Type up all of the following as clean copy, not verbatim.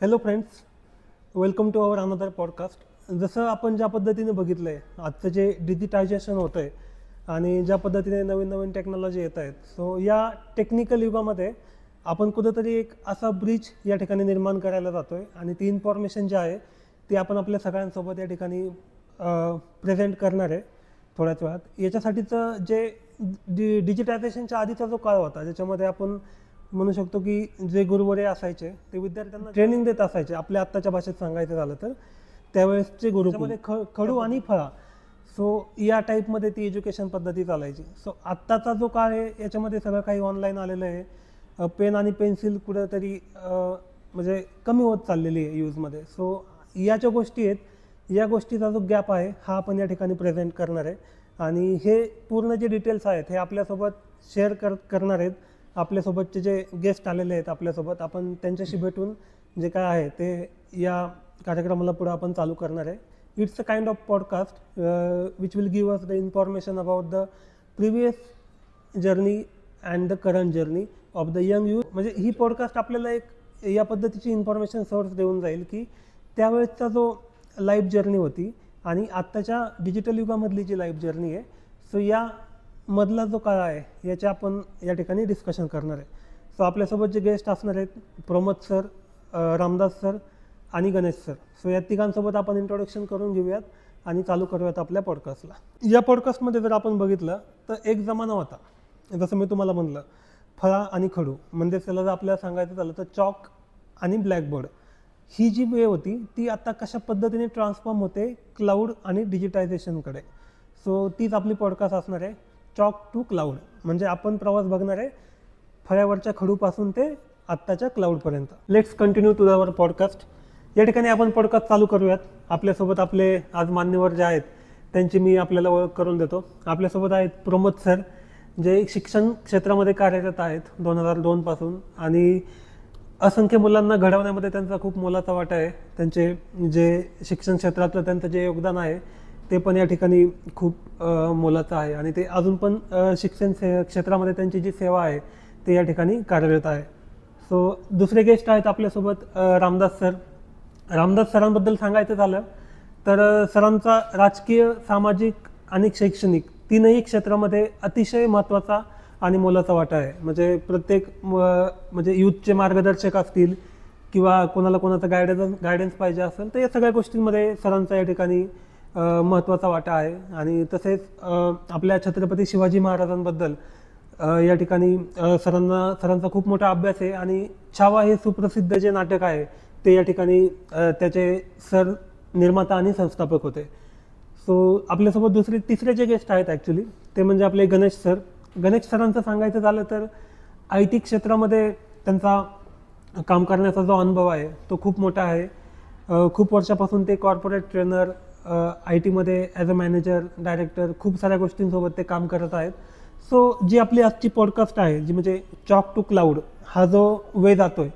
Hello friends, welcome to our another podcast. जसं आपण ज्या पद्धतीने बघितलं आहे, आजचं जे डिजिटायझेशन होतं आहे आणि ज्या पद्धतीने नवीन नवीन टेक्नॉलॉजी येत आहेत, सो या टेक्निकल युगामध्ये आपण कुठंतरी एक असा ब्रिज या ठिकाणी निर्माण करायला जातो आहे आणि ती इन्फॉर्मेशन जी आहे ती आपण आपल्या सगळ्यांसोबत या ठिकाणी प्रेझेंट करणार आहे थोड्याच वेळात. याच्यासाठीचं जे डिजिटायझेशनच्या आधीचा जो काळ होता, ज्याच्यामध्ये आपण म्हणू शकतो की जे गुरुवरे असायचे ते विद्यार्थ्यांना ट्रेनिंग देत असायचे. आपल्या आत्ताच्या भाषेत सांगायचं झालं तर त्यावेळेसचे गुरुमध्ये खडू आणि फळा, सो या टाईपमध्ये ती एज्युकेशन पद्धती चालायची. सो आत्ताचा जो काळ आहे याच्यामध्ये सगळं काही ऑनलाईन आलेलं आहे. पेन आणि पेन्सिल कुठंतरी म्हणजे कमी होत चाललेली आहे यूजमध्ये. सो या ज्या गोष्टी आहेत, या गोष्टीचा जो गॅप आहे हा आपण या ठिकाणी प्रेझेंट करणार आहे आणि हे पूर्ण जे डिटेल्स आहेत हे आपल्यासोबत शेअर करणार आहेत. आपल्यासोबतचे जे गेस्ट आलेले आहेत आपल्यासोबत, आपण त्यांच्याशी भेटून जे काय आहे ते या कार्यक्रमाला पुढे आपण चालू करणार आहे. It's a kind of podcast which will give us the information about the previous journey and the current journey of the young youth. म्हणजे ही पॉडकास्ट आपल्याला एक या पद्धतीची इन्फॉर्मेशन सोर्स देऊन जाईल की त्यावेळेसचा जो लाईफ जर्नी होती आणि आत्ताच्या डिजिटल युगामधली जी लाईफ जर्नी आहे, सो या मधला जो काळ आहे याचे आपण या ठिकाणी डिस्कशन करणार आहे. सो आपल्यासोबत जे गेस्ट असणार आहेत, प्रमोद सर, रामदास सर आणि गणेश सर. सो या तिघांसोबत आपण इंट्रोडक्शन करून घेऊयात आणि चालू करूयात आपल्या पॉडकास्टला. या पॉडकास्टमध्ये जर आपण बघितलं तर एक जमाना होता, जसं मी तुम्हाला म्हणलं, फळा आणि खडू, म्हणजे त्याला जर आपल्याला सांगायचं झालं तर चॉक आणि ब्लॅकबोर्ड. ही जी वे होती ती आता कशा पद्धतीने ट्रान्सफॉर्म होते क्लाउड आणि डिजिटायझेशनकडे. सो तीच आपली पॉडकास्ट असणार आहे, चॉक टू क्लाउड. म्हणजे आपण प्रवास बघणार आहे फळ्यावरच्या खडूपासून ते आत्ताच्या क्लाउडपर्यंत. Let's continue to our podcast. या ठिकाणी आपण पॉडकास्ट चालू करूयात. आपल्यासोबत आपले आज मान्यवर जे आहेत त्यांची मी आपल्याला ओळख करून देतो. आपल्यासोबत आहेत प्रमोद सर, जे शिक्षण क्षेत्रामध्ये कार्यरत आहेत 2002 पासून आणि असंख्य मुलांना घडवण्यामध्ये त्यांचा खूप मोलाचा वाटा आहे. त्यांचे जे शिक्षण क्षेत्रातलं त्यांचं जे योगदान आहे ते पण या ठिकाणी खूप मोलाचं आहे आणि ते अजून पण शिक्षण क्षेत्रामध्ये त्यांची जी सेवा आहे ते या ठिकाणी कार्यरत आहे. सो दुसरे गेस्ट आहेत आपल्यासोबत रामदास सर. रामदास सरांबद्दल सांगायचं झालं तर सरांचा राजकीय, सामाजिक आणि शैक्षणिक तीनही क्षेत्रामध्ये अतिशय महत्त्वाचा आणि मोलाचा वाटा आहे. म्हणजे प्रत्येक म्हणजे यूथचे मार्गदर्शक असतील किंवा कोणाचा गायडन्स पाहिजे असेल तर या सगळ्या गोष्टींमध्ये सरांचा या ठिकाणी महत्त्वाचा वाटा आहे. आणि तसेच आपल्या छत्रपती शिवाजी महाराजांबद्दल या ठिकाणी सरांचा खूप मोठा अभ्यास आहे आणि छावा हे सुप्रसिद्ध जे नाटक आहे ते या ठिकाणी त्याचे सर निर्माता आणि संस्थापक होते. सो आपल्यासोबत तिसरे जे गेस्ट आहेत ॲक्च्युली ते म्हणजे आपले गणेश सर. गणेश सरांचं सांगायचं झालं तर IT क्षेत्रामध्ये त्यांचा काम करण्याचा जो अनुभव आहे तो खूप मोठा आहे. खूप वर्षापासून ते कॉर्पोरेट ट्रेनर, IT मध्ये ॲज अ मॅनेजर, डायरेक्टर, खूप साऱ्या गोष्टींसोबत ते काम करत आहेत. सो जी आपली आजची पॉडकास्ट आहे, जी म्हणजे चॉक टू क्लाउड हा जो वे जातो आहे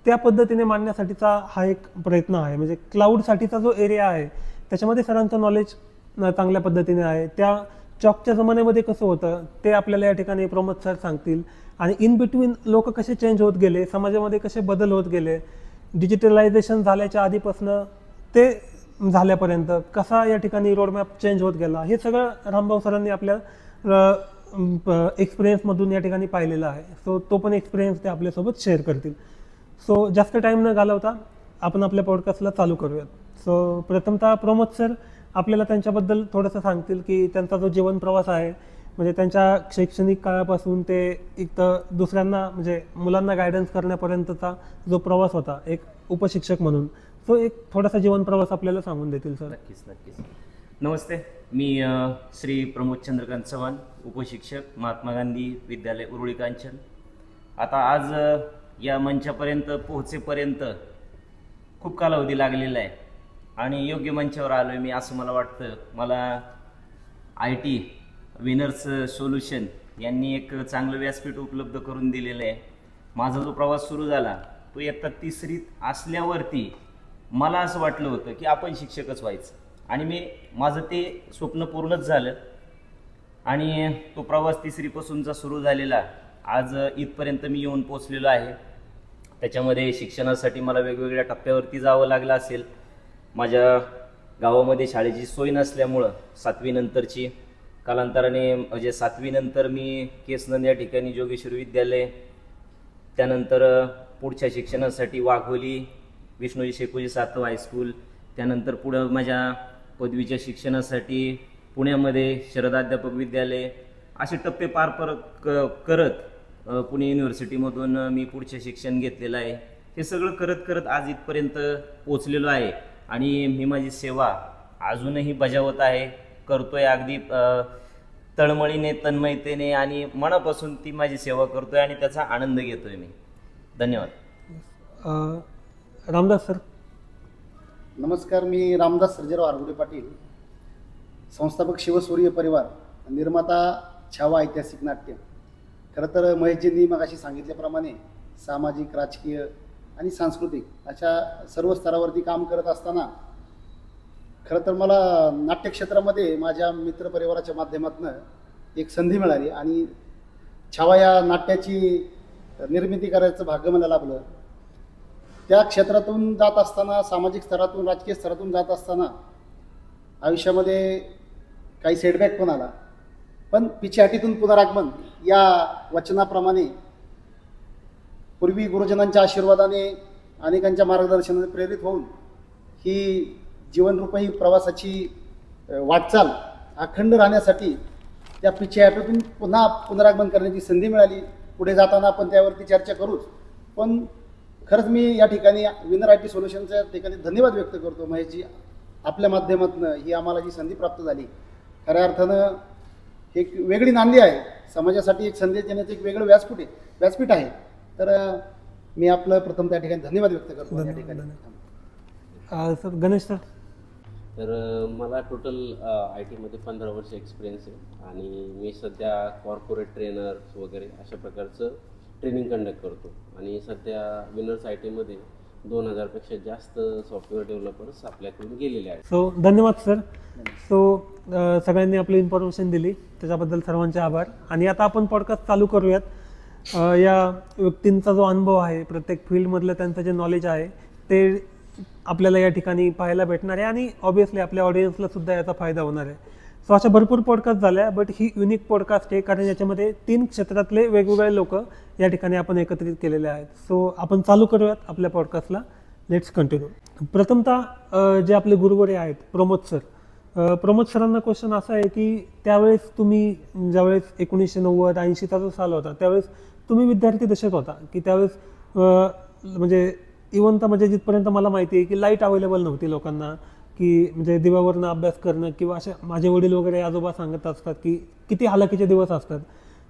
त्या पद्धतीने मांडण्यासाठीचा हा एक प्रयत्न आहे. म्हणजे क्लाउडसाठीचा जो एरिया आहे त्याच्यामध्ये सरांचं नॉलेज चांगल्या पद्धतीने आहे. त्या चॉकच्या जमान्यामध्ये कसं होतं ते आपल्याला या ठिकाणी प्रमोद सर सांगतील आणि इन बिटवीन लोक कसे चेंज होत गेले, समाजामध्ये कसे बदल होत गेले, डिजिटलायझेशन झाल्याच्या आधीपासनं ते झाल्यापर्यंत कसा या ठिकाणी रोडमॅप चेंज होत गेला, हे सगळं रामभाऊ सरांनी आपल्या एक्सपिरियन्समधून या ठिकाणी पाहिलेलं आहे. सो तो पण एक्सपिरियन्स ते आपल्यासोबत शेअर करतील. सो जास्त टाईम न घालवता आपण आपल्या पॉडकास्टला चालू करूयात. सो प्रथमतः प्रमोद सर आपल्याला त्यांच्याबद्दल थोडंसं सांगतील की त्यांचा जो जीवन प्रवास आहे, म्हणजे त्यांच्या शैक्षणिक काळापासून ते एक तर दुसऱ्यांना म्हणजे मुलांना गायडन्स करण्यापर्यंतचा जो प्रवास होता एक उपशिक्षक म्हणून, तो एक थोडासा जीवन प्रवास आपल्याला सांगून देतील सर. नक्कीच. नमस्ते, मी श्री प्रमोद चंद्रकांत चव्हाण, उपशिक्षक, महात्मा गांधी विद्यालय उरुळी कांचन. आता आज या मंचापर्यंत पोहोचेपर्यंत खूप कालावधी लागलेला आहे आणि योग्य मंचावर आलो आहे मी असं मला वाटतं. मला IT विनर्स सोल्युशन यांनी एक चांगलं व्यासपीठ उपलब्ध करून दिलेलं आहे. माझा जो प्रवास सुरू झाला तो इयत्ता 3रीत असल्यावरती मला असं वाटलं होतं की आपण शिक्षकच व्हायचं आणि माझं ते स्वप्न पूर्णच झालं आणि तो प्रवास 3रीपासूनचा सुरू झालेला आज इथपर्यंत मी येऊन पोचलेलो आहे. त्याच्यामध्ये शिक्षणासाठी मला वेगवेगळ्या टप्प्यावरती जावं लागलं असेल. माझ्या गावामध्ये शाळेची सोय नसल्यामुळं 7वी नंतरची कालांतराने म्हणजे 7वी नंतर मी केसनंद या ठिकाणी जोगेश्वरी विद्यालय, त्यानंतर पुढच्या शिक्षणासाठी वाघोली विष्णूजी शेकोजी सातव हायस्कूल, त्यानंतर पुढं माझ्या पदवीच्या शिक्षणासाठी पुण्यामध्ये शरदाध्यापक विद्यालय, असे टप्पे पार करत पुणे युनिव्हर्सिटीमधून मी पुढचे शिक्षण घेतलेलं आहे. हे सगळं करत करत आज इथपर्यंत पोचलेलो आहे आणि मी माझी सेवा अजूनही बजावत आहे, करतोय. अगदी तळमळीने, तन्मयतेने आणि मनापासून ती माझी सेवा करतोय आणि त्याचा आनंद घेतोय मी. धन्यवाद. रामदास सर. नमस्कार, मी रामदास सर्जेराव आरगुडे पाटील, संस्थापक शिवसूर्य परिवार, निर्माता छावा ऐतिहासिक नाट्य. खरं तर महेशजींनी मगाशी सांगितल्याप्रमाणे सामाजिक, राजकीय आणि सांस्कृतिक अशा सर्व स्तरावरती काम करत असताना खरं तर मला नाट्यक्षेत्रामध्ये माझ्या मित्रपरिवाराच्या माध्यमातून एक संधी मिळाली आणि छावा या नाट्याची निर्मिती करायचं भाग्य मला लाभलं. त्या क्षेत्रातून जात असताना, सामाजिक स्तरातून, राजकीय स्तरातून जात असताना आयुष्यामध्ये काही सेटबॅक पण आला, पण पिछेहाटीतून पुनरागमन या वचनाप्रमाणे पूर्वी गुरुजनांच्या आशीर्वादाने, अनेकांच्या मार्गदर्शनाने प्रेरित होऊन ही जीवनरूपी प्रवासाची वाटचाल अखंड राहण्यासाठी त्या पिछेहाटीतून पुन्हा पुनरागमन करण्याची संधी मिळाली. पुढे जाताना आपण त्यावरती चर्चा करूच, पण खरंच मी या ठिकाणी विनर IT सोल्युशनच्या ठिकाणी धन्यवाद व्यक्त करतो. महेशजी, आपल्या माध्यमातून ही आम्हाला जी संधी प्राप्त झाली, खऱ्या अर्थानं एक वेगळी नांदी आहे. समाजासाठी एक संदेश देण्याचं एक वेगळं व्यासपीठ आहे. तर मी आपलं प्रथम त्या ठिकाणी धन्यवाद व्यक्त करतो. या ठिकाणी सर गणेश सर. तर मला टोटल IT मध्ये 15 वर्ष एक्सपिरियन्स आहे आणि मी सध्या कॉर्पोरेट ट्रेनर्स वगैरे अशा प्रकारचं ट्रेनिंग कंडक्ट करतो आणि सध्या विनर्स IT मध्ये 2000 पेक्षा जास्त सॉफ्टवेअर डेव्हलपर्स आपल्याकडून गेलेले आहेत. सो धन्यवाद सर. सो सगळ्यांनी आपली इन्फॉर्मेशन दिली त्याच्याबद्दल सर्वांचे आभार. आणि आता आपण पॉडकास्ट चालू करूयात. या व्यक्तींचा जो अनुभव आहे, प्रत्येक फील्डमधलं त्यांचं जे नॉलेज आहे ते आपल्याला या ठिकाणी पाहायला भेटणार आहे आणि ऑब्विसली आपल्या ऑडियन्सला सुद्धा याचा फायदा होणार आहे. सो अशा भरपूर पॉडकास्ट झाल्या, बट ही युनिक पॉडकास्ट आहे कारण याच्यामध्ये 3 क्षेत्रातले वेगवेगळे लोक या ठिकाणी आपण एकत्रित केलेले आहेत. सो आपण चालू करूयात आपल्या पॉडकास्टला. Let's continue. प्रथमतः जे आपले गुरुवरे आहेत प्रमोद सर. प्रमोद सरांना क्वेश्चन असा आहे की त्यावेळेस तुम्ही ज्यावेळेस 1990-80चा जो साल होता त्यावेळेस तुम्ही विद्यार्थी दशेत होता की त्यावेळेस म्हणजे इव्हन तर म्हणजे जिथपर्यंत मला माहिती आहे की लाईट अवेलेबल नव्हती लोकांना, की म्हणजे दिव्यावरनं अभ्यास करणं किंवा अशा माझे वडील वगैरे आजोबा सांगत असतात की किती हालाकीचे दिवस असतात.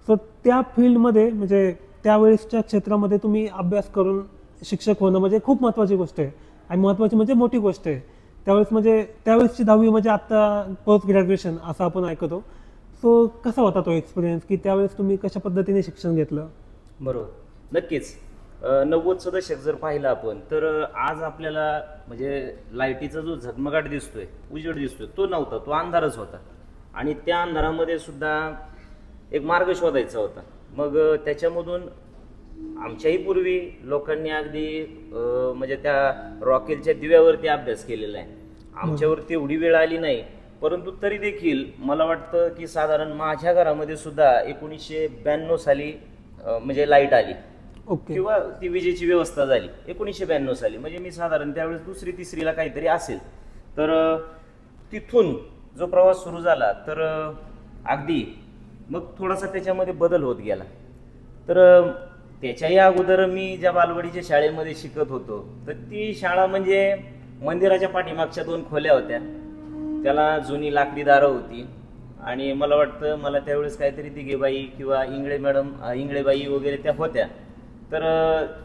सो त्या फील्डमध्ये म्हणजे त्यावेळेसच्या क्षेत्रामध्ये तुम्ही अभ्यास करून शिक्षक होणं म्हणजे खूप महत्त्वाची गोष्ट आहे आणि महत्त्वाची म्हणजे मोठी गोष्ट आहे. त्यावेळेस म्हणजे त्यावेळेसची 10वी म्हणजे आत्ता पोस्ट ग्रॅज्युएशन असं आपण ऐकतो. सो कसा होता तो एक्सपिरियन्स की त्यावेळेस तुम्ही कशा पद्धतीने शिक्षण घेतलं? बरोबर, नक्कीच. 90चं दशक जर पाहिलं आपण तर आज आपल्याला म्हणजे लाईटीचा जो झगमगाट दिसतोय, उजेड दिसतोय, तो नव्हता, तो अंधारच होता. आणि त्या अंधारामध्ये सुद्धा एक मार्ग शोधायचा होता. मग त्याच्यामधून आमच्याही पूर्वी लोकांनी अगदी म्हणजे त्या रॉकेलच्या दिव्यावरती अभ्यास केलेला आहे. आमच्यावरती एवढी वेळ आली नाही, परंतु तरी देखील मला वाटतं की साधारण माझ्या घरामध्ये सुद्धा 1992 साली म्हणजे लाईट आली किंवा ती विजेची व्यवस्था झाली 1992 साली. म्हणजे मी साधारण त्यावेळेस 2री-3रीला काहीतरी असेल. तर तिथून जो प्रवास सुरू झाला तर अगदी मग थोडासा त्याच्यामध्ये बदल होत गेला. तर त्याच्याही अगोदर मी ज्या बालवाडीच्या शाळेमध्ये शिकत होतो तर ती शाळा म्हणजे मंदिराच्या पाठीमागच्या 2 खोल्या होत्या, त्याला जुनी लाकडी दारं होती आणि मला वाटतं मला त्यावेळेस काहीतरी दिघेबाई किंवा इंगळेबाई वगैरे त्या होत्या. तर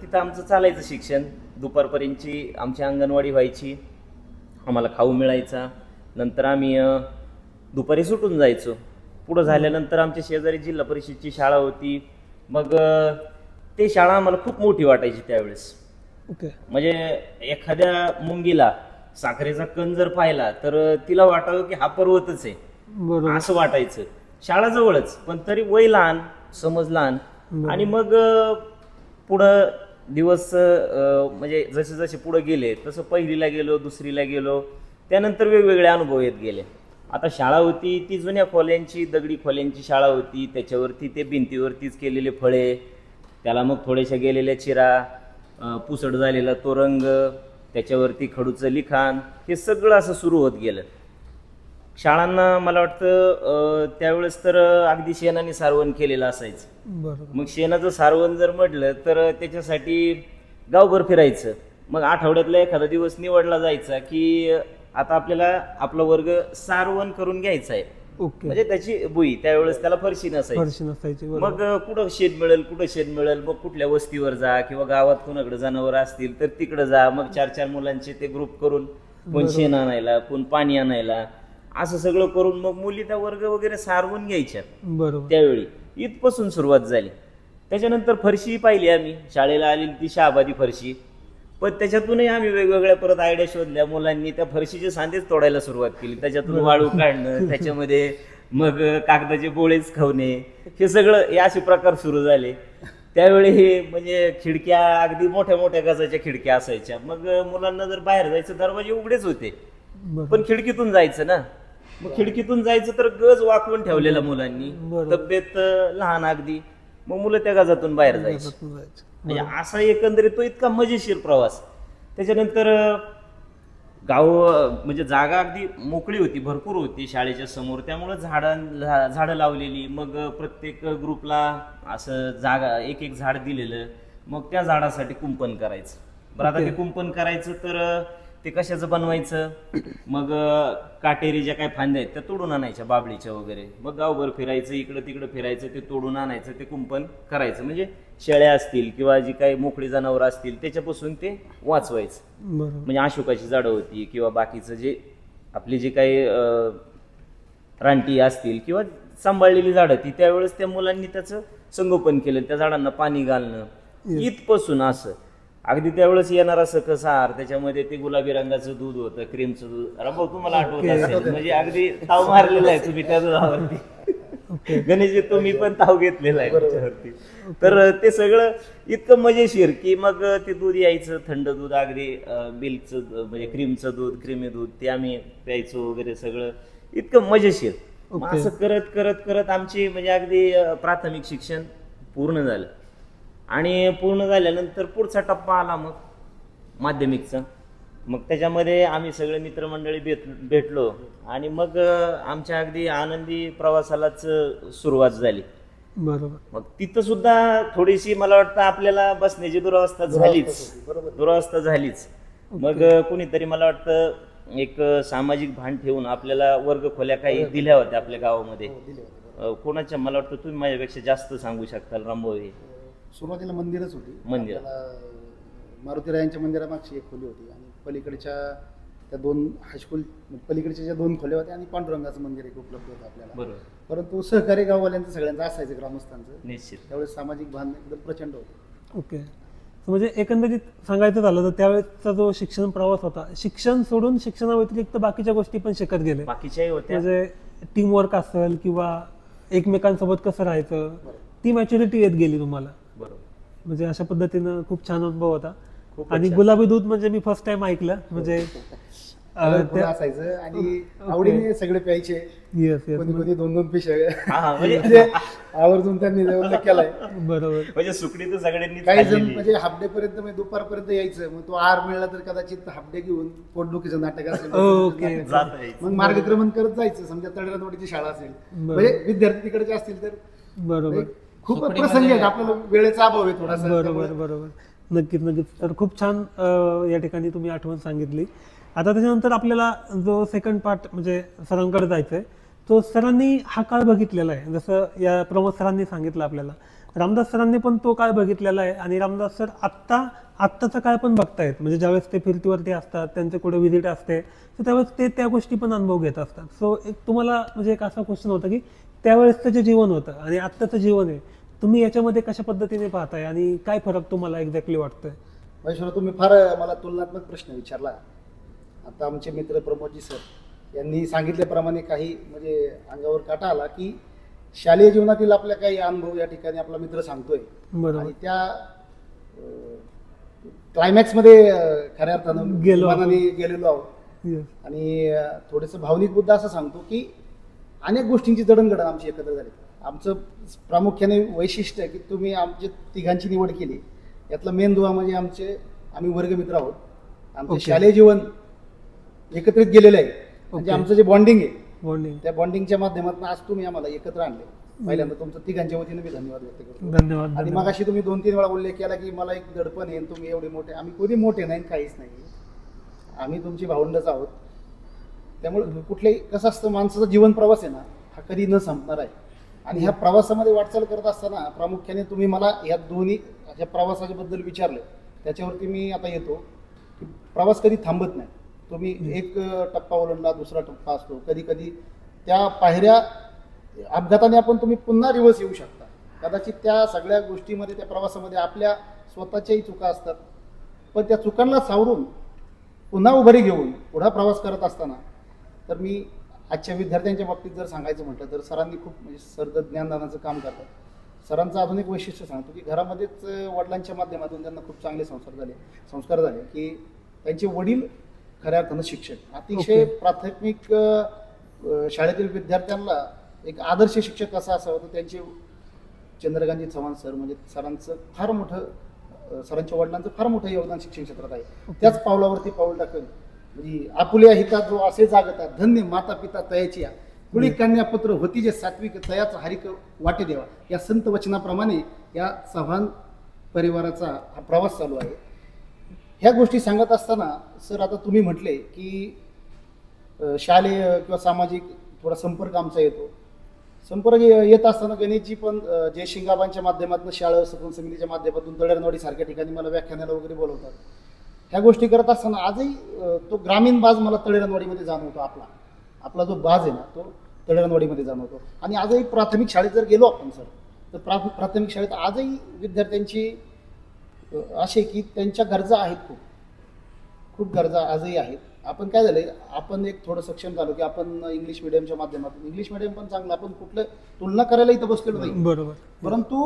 तिथं आमचं चालायचं शिक्षण. दुपारपर्यंतची आमची अंगणवाडी व्हायची, आम्हाला खाऊ मिळायचा, नंतर आम्ही दुपारी सुटून जायचो. पुढं झाल्यानंतर आमच्या शेजारी जिल्हा परिषदची शाळा होती. मग ते शाळा आम्हाला खूप मोठी वाटायची त्यावेळेस. म्हणजे एखाद्या मुंगीला साखरेचा कण जर पाहिला तर तिला वाटावं की हा पर्वतच आहे असं वाटायचं. शाळा जवळच पण तरी वय लहान, समज लहान. आणि मग पुढं दिवस म्हणजे जसे जसे पुढे गेले तसं पहिलीला गेलो, दुसरीला गेलो, त्यानंतर वेगवेगळे अनुभव येत गेले. आता शाळा होती ती जुन्या खोल्यांची, दगडी खोल्यांची शाळा होती. त्याच्यावरती ते भिंतीवरतीच केलेले फळे, त्याला मग थोड्याशा गेलेल्या चिरा, पुसट झालेला तो रंग, त्याच्यावरती खडूचं लिखाण, हे सगळं असं सुरू होत गेलं. शाळांना मला वाटतं त्यावेळेस तर अगदी शेणाने सारवण केलेलं असायचं. बरोबर. मग शेणाचं सारवण जर म्हटलं तर त्याच्यासाठी गावभर फिरायचं. मग आठवड्यातला एखादा दिवस निवडला जायचा की आता आपल्याला आपला वर्ग सारवण करून घ्यायचा आहे. ओके. म्हणजे त्याची बुई, त्यावेळेस त्याला फरशी नसायची. फरशी नसायची. बरोबर. मग कुठं शेत मिळेल, कुठं शेत मिळेल, मग कुठल्या वस्तीवर जा किंवा गावात कोणाकडे जनावर असतील तर तिकडे जा. मग 4-4 मुलांचे ते ग्रुप करून कोण शेण आणायला, कोण पाणी आणायला, असं सगळं करून मग मुली त्या वर्ग वगैरे सारवून घ्यायच्या. बरोबर. त्यावेळी इथपासून सुरुवात झाली. त्याच्यानंतर फरशी पाहिली आम्ही, शाळेला आलेली ती शहाबादी फरशी. पण त्याच्यातूनही आम्ही वेगवेगळ्या परत आयडिया शोधल्या. मुलांनी त्या फरशीचे सांधेच तोडायला सुरुवात केली, त्याच्यातून वाळू काढणं, त्याच्यामध्ये मग कागदाचे बोळेच खवणे, हे सगळं हे असे प्रकार सुरू झाले. त्यावेळी हे म्हणजे खिडक्या अगदी मोठ्या मोठ्या गजाच्या खिडक्या असायच्या. मग मुलांना जर बाहेर जायचं दरवाजे उघडेच होते, पण खिडकीतून जायचं ना. मग खिडकीतून जायचं तर गज वाकवून ठेवलेला मुलांनी, तब्येत लहान अगदी. मग मुलं त्या गजातून बाहेर जायची. म्हणजे असा एकंदरीत तो इतका मजेशीर प्रवास. त्याच्यानंतर गाव म्हणजे जागा अगदी मोकळी होती, भरपूर होती शाळेच्या समोर, त्यामुळे झाडं लावलेली. मग प्रत्येक ग्रुपला असं जागा एक एक झाड दिलेलं. मग त्या झाडासाठी कुंपण करायचं. बरं, आता ते कुंपण करायचं तर ते कशाचं बनवायचं? मग काटेरी ज्या काही फांद्या आहेत त्या तोडून आणायच्या, बाबळीच्या वगैरे. मग गावभर फिरायचं, इकडं तिकडं फिरायचं, ते तोडून आणायचं, ते कुंपण करायचं. म्हणजे शेळ्या असतील किंवा जी काही मोकळी जनावरं असतील त्याच्यापासून ते वाचवायचं. म्हणजे अशोकाची झाडं होती किंवा बाकीचं जे आपली जी काही रानटी असतील किंवा सांभाळलेली झाडं ती, त्यावेळेस त्या मुलांनी त्याचं संगोपन केलं, त्या झाडांना पाणी घालणं, इथपासून असं. अगदी त्यावेळेस येणारा सकस आहार, त्याच्यामध्ये ते गुलाबी रंगाचं दूध होतं, क्रीमचं दूध. रामभाऊ तुम्हाला आठवत असेल, म्हणजे अगदी ताव मारलेला आहे तुम्ही त्या दुधावरती. गणेशजी तुम्ही पण ताव घेतलेला आहे त्याच्यावरती. तर ते सगळं इतकं मजेशीर की मग ते दूध यायचं, थंड दूध, अगदी मिल्कचं म्हणजे क्रीमचं दूध, क्रीमी दूध, ते आम्ही प्यायचो वगैरे. सगळं इतकं मजेशीर. असं करत करत करत आमची म्हणजे अगदी प्राथमिक शिक्षण पूर्ण झालं. आणि पूर्ण झाल्यानंतर पुढचा टप्पा आला मग माध्यमिकचा. मग त्याच्यामध्ये आम्ही सगळे मित्रमंडळी भेटलो आणि मग आमच्या अगदी आनंदी प्रवासालाच सुरुवात झाली. बरोबर. मग तिथं सुद्धा थोडीशी मला वाटतं आपल्याला बसण्याची दुरावस्था झालीच. मग कुणीतरी मला वाटतं एक सामाजिक भान ठेवून आपल्याला वर्ग खोल्या काही दिल्या होत्या आपल्या गावामध्ये. कोणाच्या, मला वाटतं तुम्ही माझ्यापेक्षा जास्त सांगू शकताल रामभाऊ. सुरुवातीला मंदिरच होती. मंदिर मारुतीरायांच्या मंदिरामागची एक खोली होती आणि पलीकडच्या त्या 2 हायस्कूल पलीकडच्या ज्या 2 खोल्या होत्या आणि पांडुरंगाचं मंदिर एक उपलब्ध होतं आपल्याला. बरोबर. परंतु सहकारी गाववाल्यांचं सगळ्यांचं असायचं, ग्रामस्थांचं. निश्चित. त्यावेळेस सामाजिक भान एकदम प्रचंड होतं. ओके. म्हणजे एकंदरीत सांगायचं झालं तर त्यावेळेसचा जो शिक्षण प्रवास होता, शिक्षण सोडून शिक्षणाव्यतिरिक्त बाकीच्या गोष्टी पण शिकत गेले. बाकीच्याही होत्या. म्हणजे टीमवर्क असेल किंवा एकमेकांसोबत कसं राहायचं, ती मॅच्युरिटी येत गेली तुम्हाला. बरोबर. म्हणजे अशा पद्धतीनं खूप छान अनुभव होता. आणि गुलाबी दूध म्हणजे मी फर्स्ट टाइम ऐकलं. म्हणजे असायचं आणि आवडीने सगळे प्यायचे. Yes yes. कोणी कोणी 2-2 पिशव्या म्हणजे आवर्जून त्यांनी उल्लेख केलाय. बरोबर. म्हणजे सुकडी तर सगळ्यांनी काही जण म्हणजे हाफ डे पर्यंत म्हणजे दुपारपर्यंत यायचं. मग तो आहार मिळाला तर कदाचित हाफ डे घेऊन पोटदुखीचं नाटक असेल, मग मार्गक्रमण करत जायचं. समजा तळेरानवाडीची शाळा असेल, म्हणजे विद्यार्थी तिकडचे असतील तर. बरोबर. खूप प्रसंग आहेत, आपल्याला वेळेचा अभाव आहे थोडासा. बरोबर बरोबर. नक्कीच नक्कीच. तर खूप छान या ठिकाणी तुम्ही आठवण सांगितली. आता त्याच्यानंतर आपल्याला जो सेकंड पार्ट म्हणजे सरांकडे जायचं आहे, तो सरांनी हा काळ बघितलेला आहे. जसं या प्रमोद सरांनी सांगितलं आपल्याला, रामदास सरांनी पण तो काळ बघितलेला आहे. आणि रामदास सर आत्ताचा काळ पण बघतायत. म्हणजे ज्यावेळेस ते फिरतीवरती असतात, त्यांचे कुठे व्हिजिट असते, तर त्यावेळेस ते त्या गोष्टी पण अनुभव घेत असतात. सो एक तुम्हाला म्हणजे एक असा क्वेश्चन होता की त्यावेळेसचं जे जीवन होतं आणि आत्ताचं जीवन आहे, तुम्ही याच्यामध्ये कशा पद्धतीने पाहताय आणि काय फरक तुम्हाला एक्झॅक्टली वाटतोय? महेश्वर, तुम्ही फार मला तुलनात्मक प्रश्न विचारला. आता आमचे मित्र प्रमोदजी सर यांनी सांगितल्याप्रमाणे काही म्हणजे अंगावर काटा आला की शालेय जीवनातील आपल्या काही अनुभव या ठिकाणी आपला मित्र सांगतोय. आणि त्या क्लायमॅक्समध्ये खऱ्या अर्थानं गेलो विमानाने गेलेलो आहोत. Yes. आणि थोडंसं भावनिक मुद्दा असं सांगतो की अनेक गोष्टींची जडणघडण आमची एकत्र झाली. आमचं प्रामुख्याने वैशिष्ट्य आहे की तुम्ही आमची तिघांची निवड केली, यातला मेन दुवा म्हणजे आम्ही वर्गमित्र आहोत. आमचं Okay. शालेय जीवन एकत्रित गेलेलं आहे. म्हणजे Okay. आमचं जे बॉन्डिंग आहे Bonding. त्या बॉन्डिंगच्या माध्यमातून आज तुम्ही आम्हाला एकत्र आणले. पहिल्यांदा तुमचं तिघांच्या वतीने मी धन्यवाद व्यक्त करतो. धन्यवाद आणि धन्यवाद. मगाशी तुम्ही 2-3 वेळा उल्लेख केला की मला एक दडपण आहे, तुम्ही एवढे मोठे. आम्ही कधी मोठे नाही, काहीच नाही. आम्ही तुमची भावंडच आहोत. त्यामुळे कुठलेही कसं असतं, माणसाचा जीवन प्रवास आहे ना, हा कधी न संपणार आहे. आणि ह्या प्रवासामध्ये वाटचाल करत असताना प्रामुख्याने तुम्ही मला ह्या दोन्ही ह्या प्रवासाच्या बद्दल विचारलं, त्याच्यावरती मी आता येतो की प्रवास कधी थांबत नाही. तुम्ही एक टप्पा ओलांडला, दुसरा टप्पा असतो. कधी कधी त्या पायऱ्या अपघाताने तुम्ही पुन्हा रिवर्स येऊ शकता. कदाचित त्या सगळ्या गोष्टीमध्ये, त्या प्रवासामध्ये आपल्या स्वतःच्याही चुका असतात. पण त्या चुकांना सावरून पुन्हा उभारी घेऊन पुढा प्रवास करत असताना, तर मी आजच्या विद्यार्थ्यांच्या बाबतीत जर सांगायचं म्हटलं तर सरांनी खूप म्हणजे सर ज्ञानदानाचं काम करतात. सरांचं अजून एक वैशिष्ट्य सांगतो की घरामध्येच वडिलांच्या माध्यमातून त्यांना खूप चांगले संस्कार झाले की त्यांचे वडील खऱ्या अर्थानं शिक्षक, अतिशय Okay. प्राथमिक शाळेतील विद्यार्थ्यांना एक आदर्श शिक्षक कसा असावा, तर त्यांचे चंद्रकांतजी चव्हाण सर म्हणजे सरांचं फार मोठं, सरांच्या वडिलांचं फार मोठं योगदान शिक्षण क्षेत्रात आहे. त्याच पावलावरती पाऊल टाकून म्हणजे आपुल्या हितात जो असे जागतात, धन्य माता पिता तयाची कुणी कन्या पुत्र होती जे सात्विक, तयाचा हरिक वाटे देवा, या संत वचनाप्रमाणे या चव्हाण परिवाराचा हा प्रवास चालू आहे. ह्या गोष्टी सांगत असताना सर, आता तुम्ही म्हटले की शालेय किंवा सामाजिक थोडा संपर्क आमचा येतो. संपर्क येत असताना गणेशजी पण जे शिंगाबांच्या माध्यमातून, शाळा व्यवस्थापन समितीच्या माध्यमातून तळेरनवाडी सारख्या ठिकाणी मला व्याख्यानाला वगैरे बोलवतात. ह्या गोष्टी करत असताना आजही तो ग्रामीण बाज मला तळेरनवाडीमध्ये जाणवतो. आपला जो बाज आहे ना, तो तळेरनवाडीमध्ये जाणवतो. आणि आजही प्राथमिक शाळेत जर गेलो आपण सर, तर प्राथमिक शाळेत आजही विद्यार्थ्यांची असे की त्यांच्या गरजा आहेत, खूप गरजा आजही आहेत. आपण काय झालंय, आपण एक थोडं सक्षम झालो की आपण इंग्लिश मिडियमच्या माध्यमातून, इंग्लिश मिडियम पण चांगलं, आपण कुठलं तुलना करायला इथं बसलेलो नाही. बरोबर. परंतु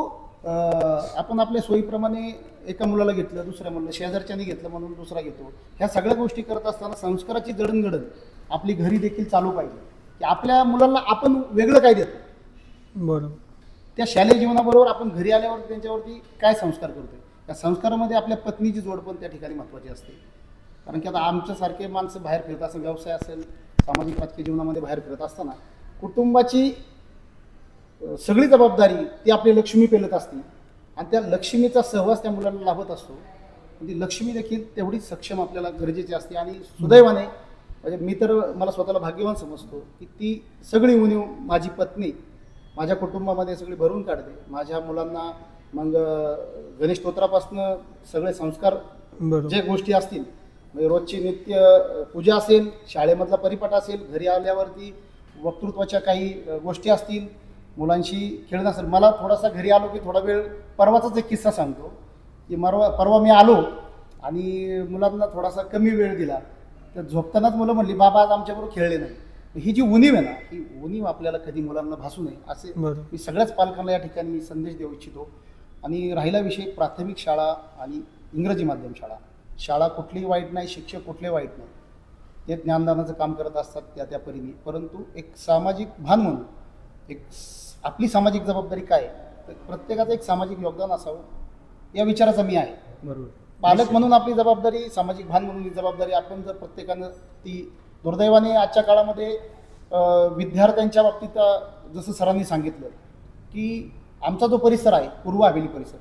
आपण आपल्या सोयीप्रमाणे एका मुलाला घेतलं, दुसऱ्या मुलाला, शेजारच्याने घेतलं म्हणून दुसरा घेतो. ह्या सगळ्या गोष्टी करत असताना संस्काराची जडणघडण आपली घरी देखील चालू पाहिजे की आपल्या मुलांना आपण वेगळं काय देतो. बरोबर. त्या शालेय जीवनाबरोबर आपण घरी आल्यावर त्यांच्यावरती काय संस्कार करतोय, त्या संस्कारामध्ये आपल्या पत्नीची जोड पण त्या ठिकाणी महत्त्वाची असते. कारण की आता आमच्यासारखे माणसं बाहेर फिरत असेल, व्यवसाय असेल, सामाजिक राजकीय जीवनामध्ये बाहेर फिरत असताना कुटुंबाची सगळी जबाबदारी ती आपली लक्ष्मी पेलत असते. आणि त्या लक्ष्मीचा सहवास त्या मुलांना लाभत असतो. ती लक्ष्मी देखील तेवढीच सक्षम आपल्याला गरजेची असते. आणि सुदैवाने म्हणजे मी तर मला स्वतःला भाग्यवान समजतो की ती सगळी उणीव माझी पत्नी माझ्या कुटुंबामध्ये सगळी भरून काढते. माझ्या मुलांना मग गणेश स्तोत्रापासनं सगळे संस्कार, जे गोष्टी असतील, म्हणजे रोजची नित्य पूजा असेल, शाळेमधला परिपाठ असेल, घरी आल्यावरती वक्तृत्वाच्या काही गोष्टी असतील, मुलांशी खेळणं असेल. मला थोडासा घरी आलो की थोडा वेळ, परवाचाच एक किस्सा सांगतो की परवा मी आलो आणि मुलांना थोडासा कमी वेळ दिला, तर झोपतानाच मुलं म्हणली, बाबा आज आमच्याबरोबर खेळले नाही. ही जी उणीव आहे ना, ही उणीव आपल्याला कधी मुलांना भासू नये असे मी सगळ्याच पालकांना या ठिकाणी मी संदेश देऊ इच्छितो. आणि राहिला विषय प्राथमिक शाळा आणि इंग्रजी माध्यम शाळा कुठलीही वाईट नाही, शिक्षक कुठले वाईट नाही, ते ज्ञानदानाचं काम करत असतात त्या परीने. परंतु एक सामाजिक भान म्हणून एक आपली सामाजिक जबाबदारी काय, तर प्रत्येकाचं एक सामाजिक योगदान असावं या विचाराचा मी आहे. बरोबर. पालक म्हणून आपली जबाबदारी, सामाजिक भान म्हणून ही जबाबदारी आपण जर प्रत्येकानं ती, दुर्दैवाने आजच्या काळामध्ये विद्यार्थ्यांच्या बाबतीत जसं सरांनी सांगितलं की आमचा जो परिसर आहे पूर्व हवेली परिसर,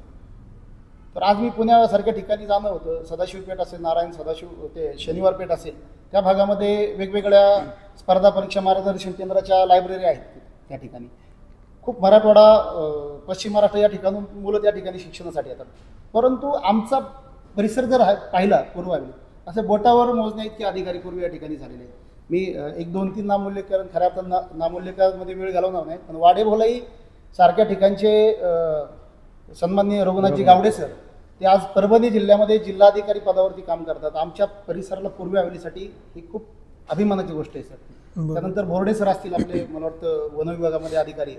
तर आज मी पुण्यासारख्या ठिकाणी जाणं होतं, सदाशिवपेठ असेल, नारायण सदाशिव ते शनिवारपेठ असेल, त्या भागामध्ये वेगवेगळ्या स्पर्धा परीक्षा मार्गदर्शन केंद्राच्या लायब्ररी आहेत. त्या ठिकाणी खूप मराठवाडा, पश्चिम महाराष्ट्र या ठिकाणून मुलं त्या ठिकाणी शिक्षणासाठी येतात. परंतु आमचा परिसर जर पाहिला पूर्व हवेली, असे बोटावर मोजण्या इतके अधिकारी पूर्वी या ठिकाणी झालेले आहेत. मी 1-2-3 नामोल्लेखकरण खऱ्या अर्थानं नामोल्लेखामध्ये वेळ घालवणार नाही, पण वाडेभोलाई सारख्या ठिकाणचे सन्माननीय रघुनाथजी गावडे सर, ते आज परभणी जिल्ह्यामध्ये जिल्हाधिकारी पदावरती काम करतात. आमच्या परिसराला पूर्व हवेलीसाठी ही खूप अभिमानाची गोष्ट आहे सर. त्यानंतर बोर्डे सर असतील आपले, मला वाटतं वन विभागामध्ये अधिकारी.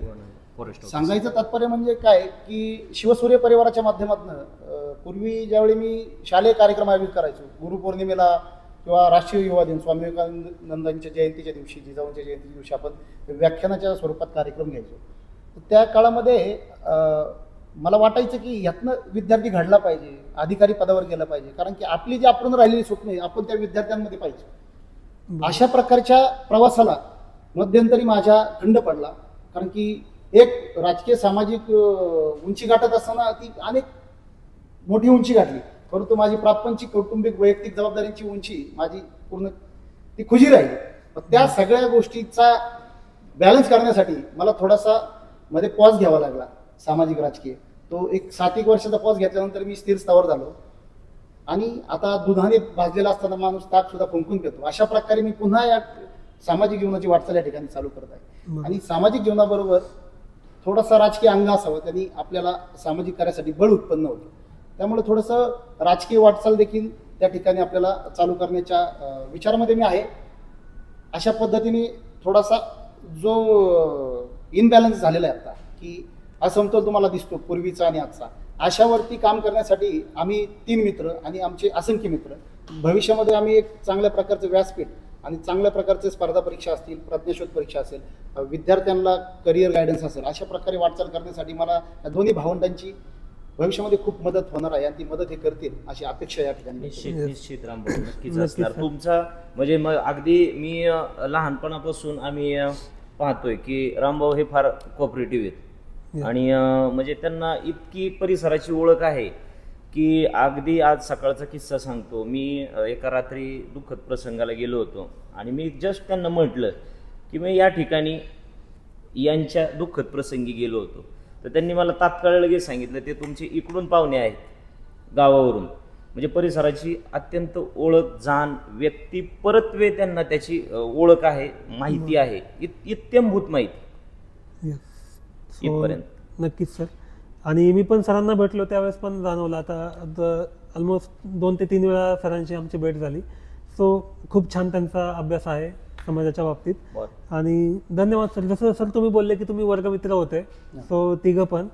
सांगायचं तात्पर्य म्हणजे काय की शिवसूर्य परिवाराच्या माध्यमातून पूर्वी ज्यावेळी मी शालेय कार्यक्रम आयोजित करायचो, गुरुपौर्णिमेला किंवा राष्ट्रीय युवा दिन, स्वामी विवेकानंदांच्या जयंतीच्या दिवशी, जिजाऊंच्या जयंतीच्या दिवशी आपण व्याख्यानाच्या स्वरूपात कार्यक्रम घ्यायचो. तर त्या काळामध्ये मला वाटायचं की ह्यातनं विद्यार्थी घडला पाहिजे, अधिकारी पदावर गेला पाहिजे, कारण की आपली जी आपण राहिलेली स्वप्न आहे आपण त्या विद्यार्थ्यांमध्ये पाहिजे. अशा प्रकारच्या प्रवासाला मध्यंतरी माझ्या खंड पडला, कारण की एक राजकीय सामाजिक उंची गाठत असताना ती अनेक मोठी उंची गाठली, परंतु माझी प्रापंचिक कौटुंबिक वैयक्तिक जबाबदारीची उंची माझी पूर्ण ती खुजी राहिली. त्या सगळ्या गोष्टीचा बॅलन्स करण्यासाठी मला थोडासा मध्ये पॉज घ्यावा लागला सामाजिक राजकीय. तो एक 7 वर्षाचा पॉज घेतल्यानंतर मी स्थिर स्थावर झालो आणि आता दुधाने भाजलेला असताना माणूस ताक सुद्धा फुंकून पितो. अशा प्रकारे मी पुन्हा या सामाजिक जीवनाची वाटचाल या ठिकाणी चालू करत आहे. आणि सामाजिक जीवनाबरोबर थोडासा राजकीय अंग असावं, त्यांनी आपल्याला सामाजिक कार्यासाठी बळ उत्पन्न होतं. त्यामुळे थोडंसं राजकीय वाटचाल देखील त्या ठिकाणी आपल्याला चालू करण्याच्या विचारामध्ये मी आहे. अशा पद्धतीने थोडासा जो इनबॅलन्स झालेला आहे आता, की असमतोल तुम्हाला दिसतो पूर्वीचा आणि आजचा, अशावरती काम करण्यासाठी आम्ही 3 मित्र आणि आमचे असंख्य मित्र भविष्यामध्ये आम्ही एक चांगल्या प्रकारचं व्यासपीठ आणि चांगल्या प्रकारचे स्पर्धा परीक्षा असतील, प्रज्ञाशोध परीक्षा असेल, विद्यार्थ्यांना करिअर गायडन्स असेल, अशा प्रकारे वाटचाल करण्यासाठी मला या दोन्ही भावंडांची भविष्यामध्ये खूप मदत होणार आहे आणि ती मदत हे करतील अशी अपेक्षा या ठिकाणी. निश्चित रामभाऊ नक्कीच असणार तुमचा. म्हणजे मग अगदी मी लहानपणापासून आम्ही पाहतोय की रामभाऊ हे फार कोऑपरेटिव्ह आहेत आणि म्हणजे त्यांना इतकी परिसराची ओळख आहे की अगदी आज सकाळचा किस्सा सांगतो. मी एका रात्री दुःखद प्रसंगाला गेलो होतो आणि मी जस्ट त्यांना म्हटलं की मी या ठिकाणी यांच्या दुःखद प्रसंगी गेलो होतो, तर त्यांनी मला तात्काळ लगेच सांगितलं ते तुमचे इकडून पाहुणे आहेत गावावरून. म्हणजे परिसराची अत्यंत ओळख, जाण, व्यक्ती परत्वे त्यांना त्याची ओळख आहे, माहिती आहे, इत्यंभूत माहिती इथपर्यंत. नक्कीच सर. आणि मी पण सरांना भेटलो त्यावेळेस पण जाणवलं. आता ऑलमोस्ट 2 ते 3 वेळा सरांची आमची भेट झाली. सो खूप छान त्यांचा अभ्यास आहे समाजाच्या बाबतीत. आणि धन्यवाद सर. जसं सर तुम्ही बोलले की तुम्ही वर्गमित्र होते, सो तिघं पण.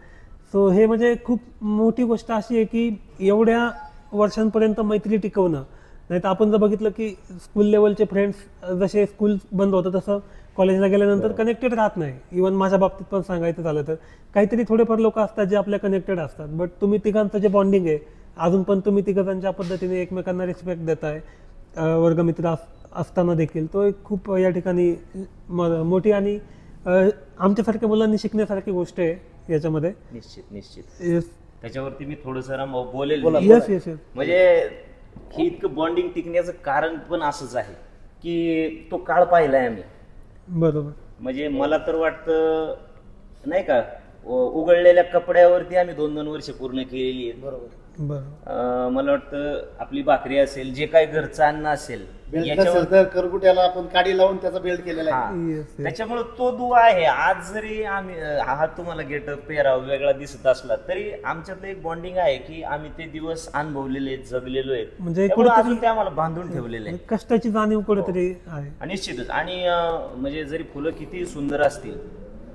सो हे म्हणजे खूप मोठी गोष्ट अशी आहे की एवढ्या वर्षांपर्यंत मैत्री टिकवणं. नाही तर आपण जर बघितलं की स्कूल लेवलचे फ्रेंड्स जसे स्कूल बंद होतं तसं कॉलेजला गेल्यानंतर कनेक्टेड राहत नाही. इव्हन माझ्या बाबतीत पण सांगायचं झालं तर काहीतरी थोडेफार लोक असतात जे आपल्या कनेक्टेड असतात. बट तुम्ही तिघांचं जे बॉन्डिंग आहे अजून पण तुम्ही तिघं ज्या पद्धतीने एकमेकांना रिस्पेक्ट देताय वर्गमित्र असताना देखील, तो एक खूप या ठिकाणी मोठी आणि आमच्यासारख्या मुलांनी शिकण्यासारखी गोष्ट आहे याच्यामध्ये. निश्चित त्याच्यावरती मी थोडंसं रामभाऊ बोलेल. येस. म्हणजे हे इतकं बॉन्डिंग टिकण्याचं कारण पण असंच आहे की तो काळ पाहिलाय आम्ही. बरोबर. म्हणजे मला तर वाटतं नाही का, उघडलेल्या कपड्यावरती आम्ही 2-2 वर्ष पूर्ण केलेली आहेत. बरोबर. मला वाटतं आपली भाकरी असेल, जे काही घरचं अन्न असेल, करगुट्याला आपण काडी लावून त्याचा बेल्ट केलेला आहे. त्याच्यामुळे तो दुवा आहे. आज जरी आम्ही हा तुम्हाला गेटअप पेहराव वेगळा दिसत असला तरी आमच्यातलं एक बॉन्डिंग आहे की आम्ही ते दिवस अनुभवलेले, जगलेलो आहेत. म्हणजे अजून ते आम्हाला बांधून ठेवलेले आहे. कष्टाची जाणीव कुठेतरी आहे. निश्चितच. आणि म्हणजे जरी फुलं किती सुंदर असतील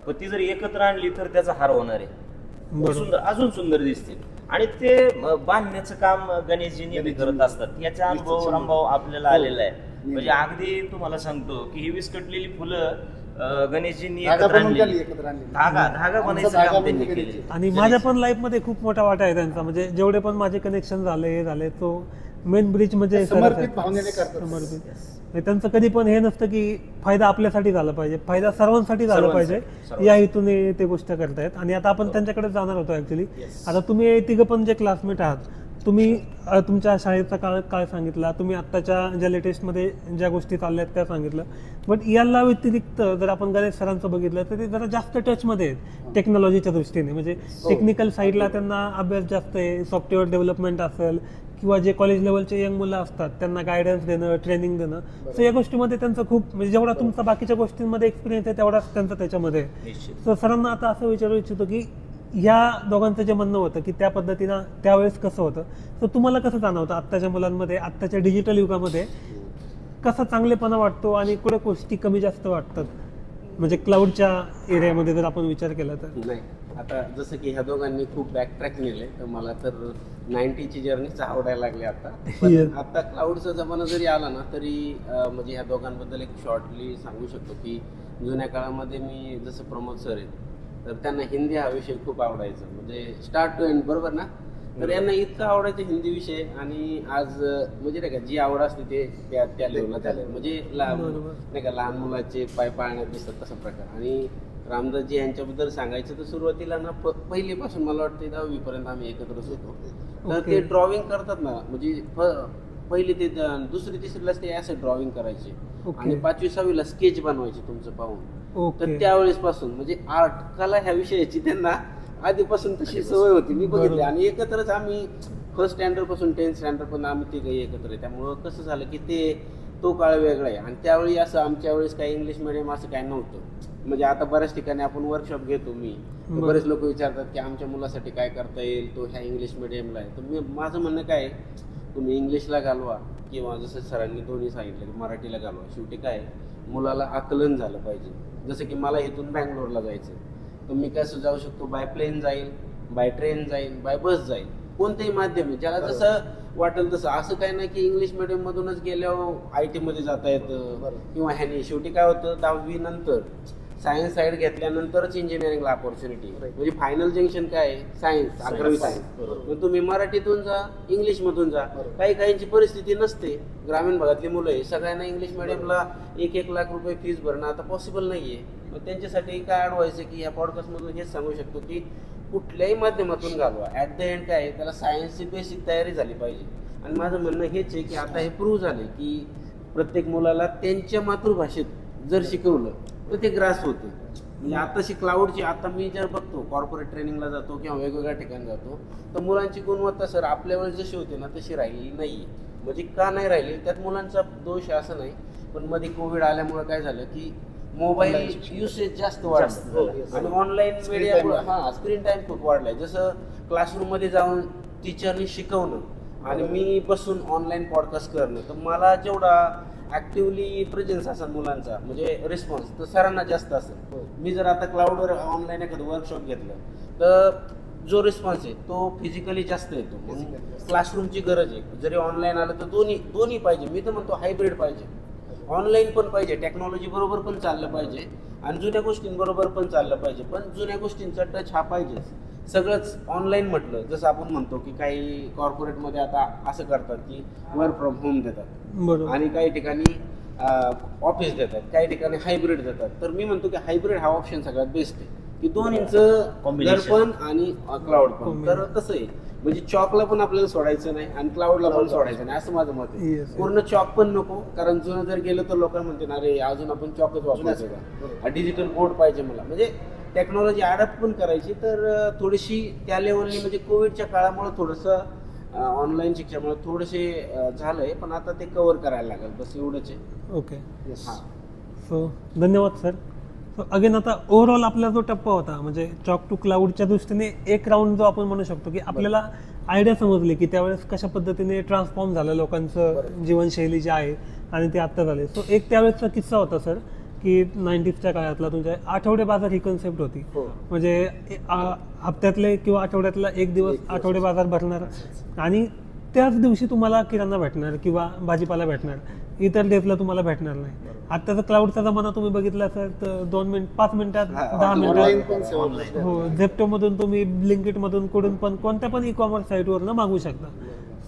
पण ती जरी एकत्र आणली तर त्याचा हार होणार आहे, सुंदर, अजून सुंदर दिसतील. आणि ते बांधण्याचं काम गणेशजींनी करत असतात. याचा अनुभव रामभाऊ आपल्याला आलेला आहे. म्हणजे अगदी तुम्हाला सांगतो की ही विस्कटलेली फुलं गणेशजींनी एकत्र आणली, धागा बनायचं काम त्यांनी केले. आणि माझ्या पण लाईफ मध्ये खूप मोठा वाटा आहे त्यांचा. म्हणजे जेवढे पण माझे कनेक्शन झाले तो मेन ब्रिज म्हणजे त्यांचं कधी पण हे नसतं की फायदा आपल्यासाठी झाला पाहिजे, फायदा सर्वांसाठी झाला पाहिजे या हेतूने ते गोष्ट करतायत. आणि आता आपण त्यांच्याकडे जाणार होतो ऍक्च्युली. आता तुम्ही तिघं पण जे क्लासमेट आहात, तुम्ही तुमच्या शाळेचा काळ सांगितला, तुम्ही आत्ताच्या ज्या लेटेस्टमध्ये ज्या गोष्टी चालल्या आहेत त्या सांगितलं. बट याला व्यतिरिक्त जर आपण गणेश सरांचं बघितलं तर ते जरा जास्त टचमध्ये आहेत टेक्नॉलॉजीच्या दृष्टीने. म्हणजे टेक्निकल साईडला त्यांना अभ्यास जास्त आहे. सॉफ्टवेअर डेव्हलपमेंट असेल किंवा जे कॉलेज लेवलचे यंग मुलं असतात त्यांना गायडन्स देणं, ट्रेनिंग देणं. सो या गोष्टीमध्ये त्यांचं खूप म्हणजे जेवढा तुमचा बाकीच्या गोष्टींमध्ये एक्सपिरियन्स आहे तेवढाच त्यांचा त्याच्यामध्ये. सो सरांना आता असं विचारू इच्छितो की ह्या दोघांचं जे म्हणणं होतं की त्या पद्धतीनं त्यावेळेस कसं होतं, तर तुम्हाला कसं जाणवतं आत्ताच्या मुलांमध्ये, आत्ताच्या डिजिटल युगामध्ये कसा चांगलेपणा वाटतो आणि कुठे गोष्टी कमी जास्त वाटतात म्हणजे क्लाउडच्या एरियामध्ये जर आपण विचार केला तर? नाही, आता जसं की ह्या दोघांनी खूप बॅकट्रॅक नेले, तर मला तर 90ची जर्नीच आवडायला लागली आता. Yes. पण आता क्लाउडचा जमाना जरी आला ना तरी म्हणजे ह्या दोघांबद्दल एक शॉर्टली सांगू शकतो की जुन्या काळामध्ये मी जसं प्रमोद सर आहेत तर त्यांना हिंदी हा विषय खूप आवडायचा, म्हणजे स्टार्ट टू एंड, बरोबर ना. तर यांना इतकं आवडायचं हिंदी विषय, आणि आज म्हणजे नाही का जी आवड असते ते त्या लेवलला झालं, म्हणजे बरोबर. नाही का लहान मुलाचे पाय पाळण्यात दिसतात तसा प्रकार. आणि रामदासजी यांच्याबद्दल सांगायचं तर सुरुवातीला ना पहिलीपासून मला वाटतं 10वी पर्यंत आम्ही एकत्रच होतो. तर ते ड्रॉइंग करतात ना, म्हणजे पहिली ते दुसरी तिसरीलाच ते असं ड्रॉइंग करायचे आणि 5वी 6वीला स्केच बनवायचे तुमचं पाहून. तर त्यावेळेस पासून म्हणजे आर्ट कला ह्या विषयाची त्यांना आधीपासून तशी सवय होती, मी बघितली. आणि एकत्रच आम्ही फर्स्ट स्टँडर्ड पासून 10th स्टँडर्ड पण आम्ही ते काही एकत्र आहे. त्यामुळं कसं झालं की तो काळ वेगळा आहे. आणि त्यावेळी असं आमच्या वेळेस काही इंग्लिश मिडियम असं काही नव्हतं. म्हणजे आता बऱ्याच ठिकाणी आपण वर्कशॉप घेतो, मी बरेच लोक विचारतात की आमच्या मुलासाठी काय करता येईल, तो ह्या इंग्लिश मिडियमला आहे. तर माझं म्हणणं काय आहे, तुम्ही इंग्लिशला घालवा किंवा जसं सरांनी दोन्ही सांगितलं की मराठीला घालवा. शेवटी काय मुलाला आकलन झालं पाहिजे. जसं की मला इथून बँगलोरला जायचं, तर मी कसं जाऊ शकतो, बाय प्लेन जाईल, बाय ट्रेन जाईल, बाय बस जाईल, कोणतेही माध्यम आहे ज्याला जसं वाटेल तसं. असं काय नाही की इंग्लिश मिडियम मधूनच गेल्यावर IT मध्ये जाता येतं किंवा ह्यानी. शेवटी काय होतं, 10वी नंतर सायन्स साईड घेतल्यानंतरच इंजिनिअरिंगला ऑपॉर्च्युनिटी. म्हणजे फायनल जंक्शन काय आहे, सायन्स, 11वी सायन्स. मग तुम्ही मराठीतून जा, इंग्लिशमधून जा. काहींची परिस्थिती नसते, ग्रामीण भागातली मुलं आहे, सगळ्यांना इंग्लिश मिडियमला 1-1 लाख रुपये फीस भरणं आता पॉसिबल नाही आहे. मग त्यांच्यासाठी काय ॲडवाईस आहे की या पॉडकास्टमधून हेच सांगू शकतो की कुठल्याही माध्यमातून घालवा, ॲट द एंड काय आहे, त्याला सायन्सची बेसिक तयारी झाली पाहिजे. आणि माझं म्हणणं हेच आहे की आता हे प्रूव्ह झाले की प्रत्येक मुलाला त्यांच्या मातृभाषेत जर शिकवलं तर ते ग्रास होते. म्हणजे आताशी क्लाउडची, आता मी जर बघतो कॉर्पोरेट ट्रेनिंगला जातो किंवा वेगवेगळ्या ठिकाणी जातो, तर मुलांची गुणवत्ता सर आपल्या वेळेस जशी होती ना तशी राहिली नाही. म्हणजे का नाही राहिली, त्यात मुलांचा दोष असं नाही, पण मध्ये कोविड आल्यामुळे काय झालं की मोबाईल युसेज जास्त वाढलं आणि ऑनलाईन मीडिया स्क्रीन टाइम खूप वाढलाय. जसं क्लासरूममध्ये जाऊन टीचरनी शिकवणं आणि मी बसून ऑनलाईन पॉडकास्ट करणं, तर मला जेवढा ऍक्टिव्हली प्रेझेन्स असेल मुलांचा, म्हणजे रिस्पॉन्स, तर सरांना जास्त असेल. मी जर आता क्लाउडवर ऑनलाईन एखादं वर्कशॉप घेतलं तर जो रिस्पॉन्स आहे तो फिजिकली जास्त येतो. क्लासरूमची गरज आहे. जरी ऑनलाईन आलं तर दोन्ही पाहिजे. मी तर म्हणतो हायब्रिड पाहिजे, ऑनलाईन पण पाहिजे, टेक्नॉलॉजी बरोबर पण चाललं पाहिजे आणि जुन्या गोष्टींबरोबर पण चाललं पाहिजे. पण जुन्या गोष्टींचा टच हा पाहिजेच. सगळंच ऑनलाईन म्हटलं, जसं आपण म्हणतो की काही कॉर्पोरेटमध्ये आता असं करतात की वर्क फ्रॉम होम देतात आणि काही ठिकाणी ऑफिस देतात, काही ठिकाणी हायब्रिड देतात. तर मी म्हणतो की हायब्रिड हा ऑप्शन सगळ्यात बेस्ट आहे की दोन्हीचं दर्पण आणि क्लाउड पण. तर तसं आहे, म्हणजे चॉकला पण आपल्याला सोडायचं नाही आणि क्लाउडला पण सोडायचं नाही, असं माझं मत आहे. पूर्ण चॉक पण नको, कारण जुनं जर गेलं तर लोक म्हणते ना अरे अजून आपण चॉकच वापरायचं का, डिजिटल बोर्ड पाहिजे मला. म्हणजे टेक्नॉलॉजी अडॅप्ट पण करायची. तर थोडीशी त्या लेवलनी, म्हणजे कोविडच्या काळामुळे थोडंसं ऑनलाईन शिक्षणामुळे थोडेसे झालंय, पण आता ते कव्हर करायला लागेल, बस एवढंच आहे. ओके, सो धन्यवाद सर. सो अगेन आता ओव्हरऑल आपला जो टप्पा होता, म्हणजे चॉक टू क्लाउडच्या दृष्टीने एक राऊंड जो आपण म्हणू शकतो की आपल्याला आयडिया समजली की त्यावेळेस कशा पद्धतीने ट्रान्सफॉर्म झालं लोकांचं जीवनशैली जी आहे आणि ते आत्ता झाले. सो एक त्यावेळेसचा किस्सा होता सर की 90sच्या काळातला तुमच्या आठवडे बाजार ही कन्सेप्ट होती. म्हणजे हप्त्यातले किंवा आठवड्यातला एक दिवस आठवडे बाजार भरणार आणि त्याच दिवशी तुम्हाला किराणा भेटणार किंवा भाजीपाला भेटणार, इतर डेजला तुम्हाला भेटणार नाही. आत्ताचा क्लाउडचा जमाना तुम्ही बघितला सर तर 5 मिनिटात 10 मिनिटात हो, झेप्टोमधून तुम्ही ब्लिंकिटमधून कुठून पण कोणत्या पण ई-कॉमर्स साईटवरनं मागवू शकता.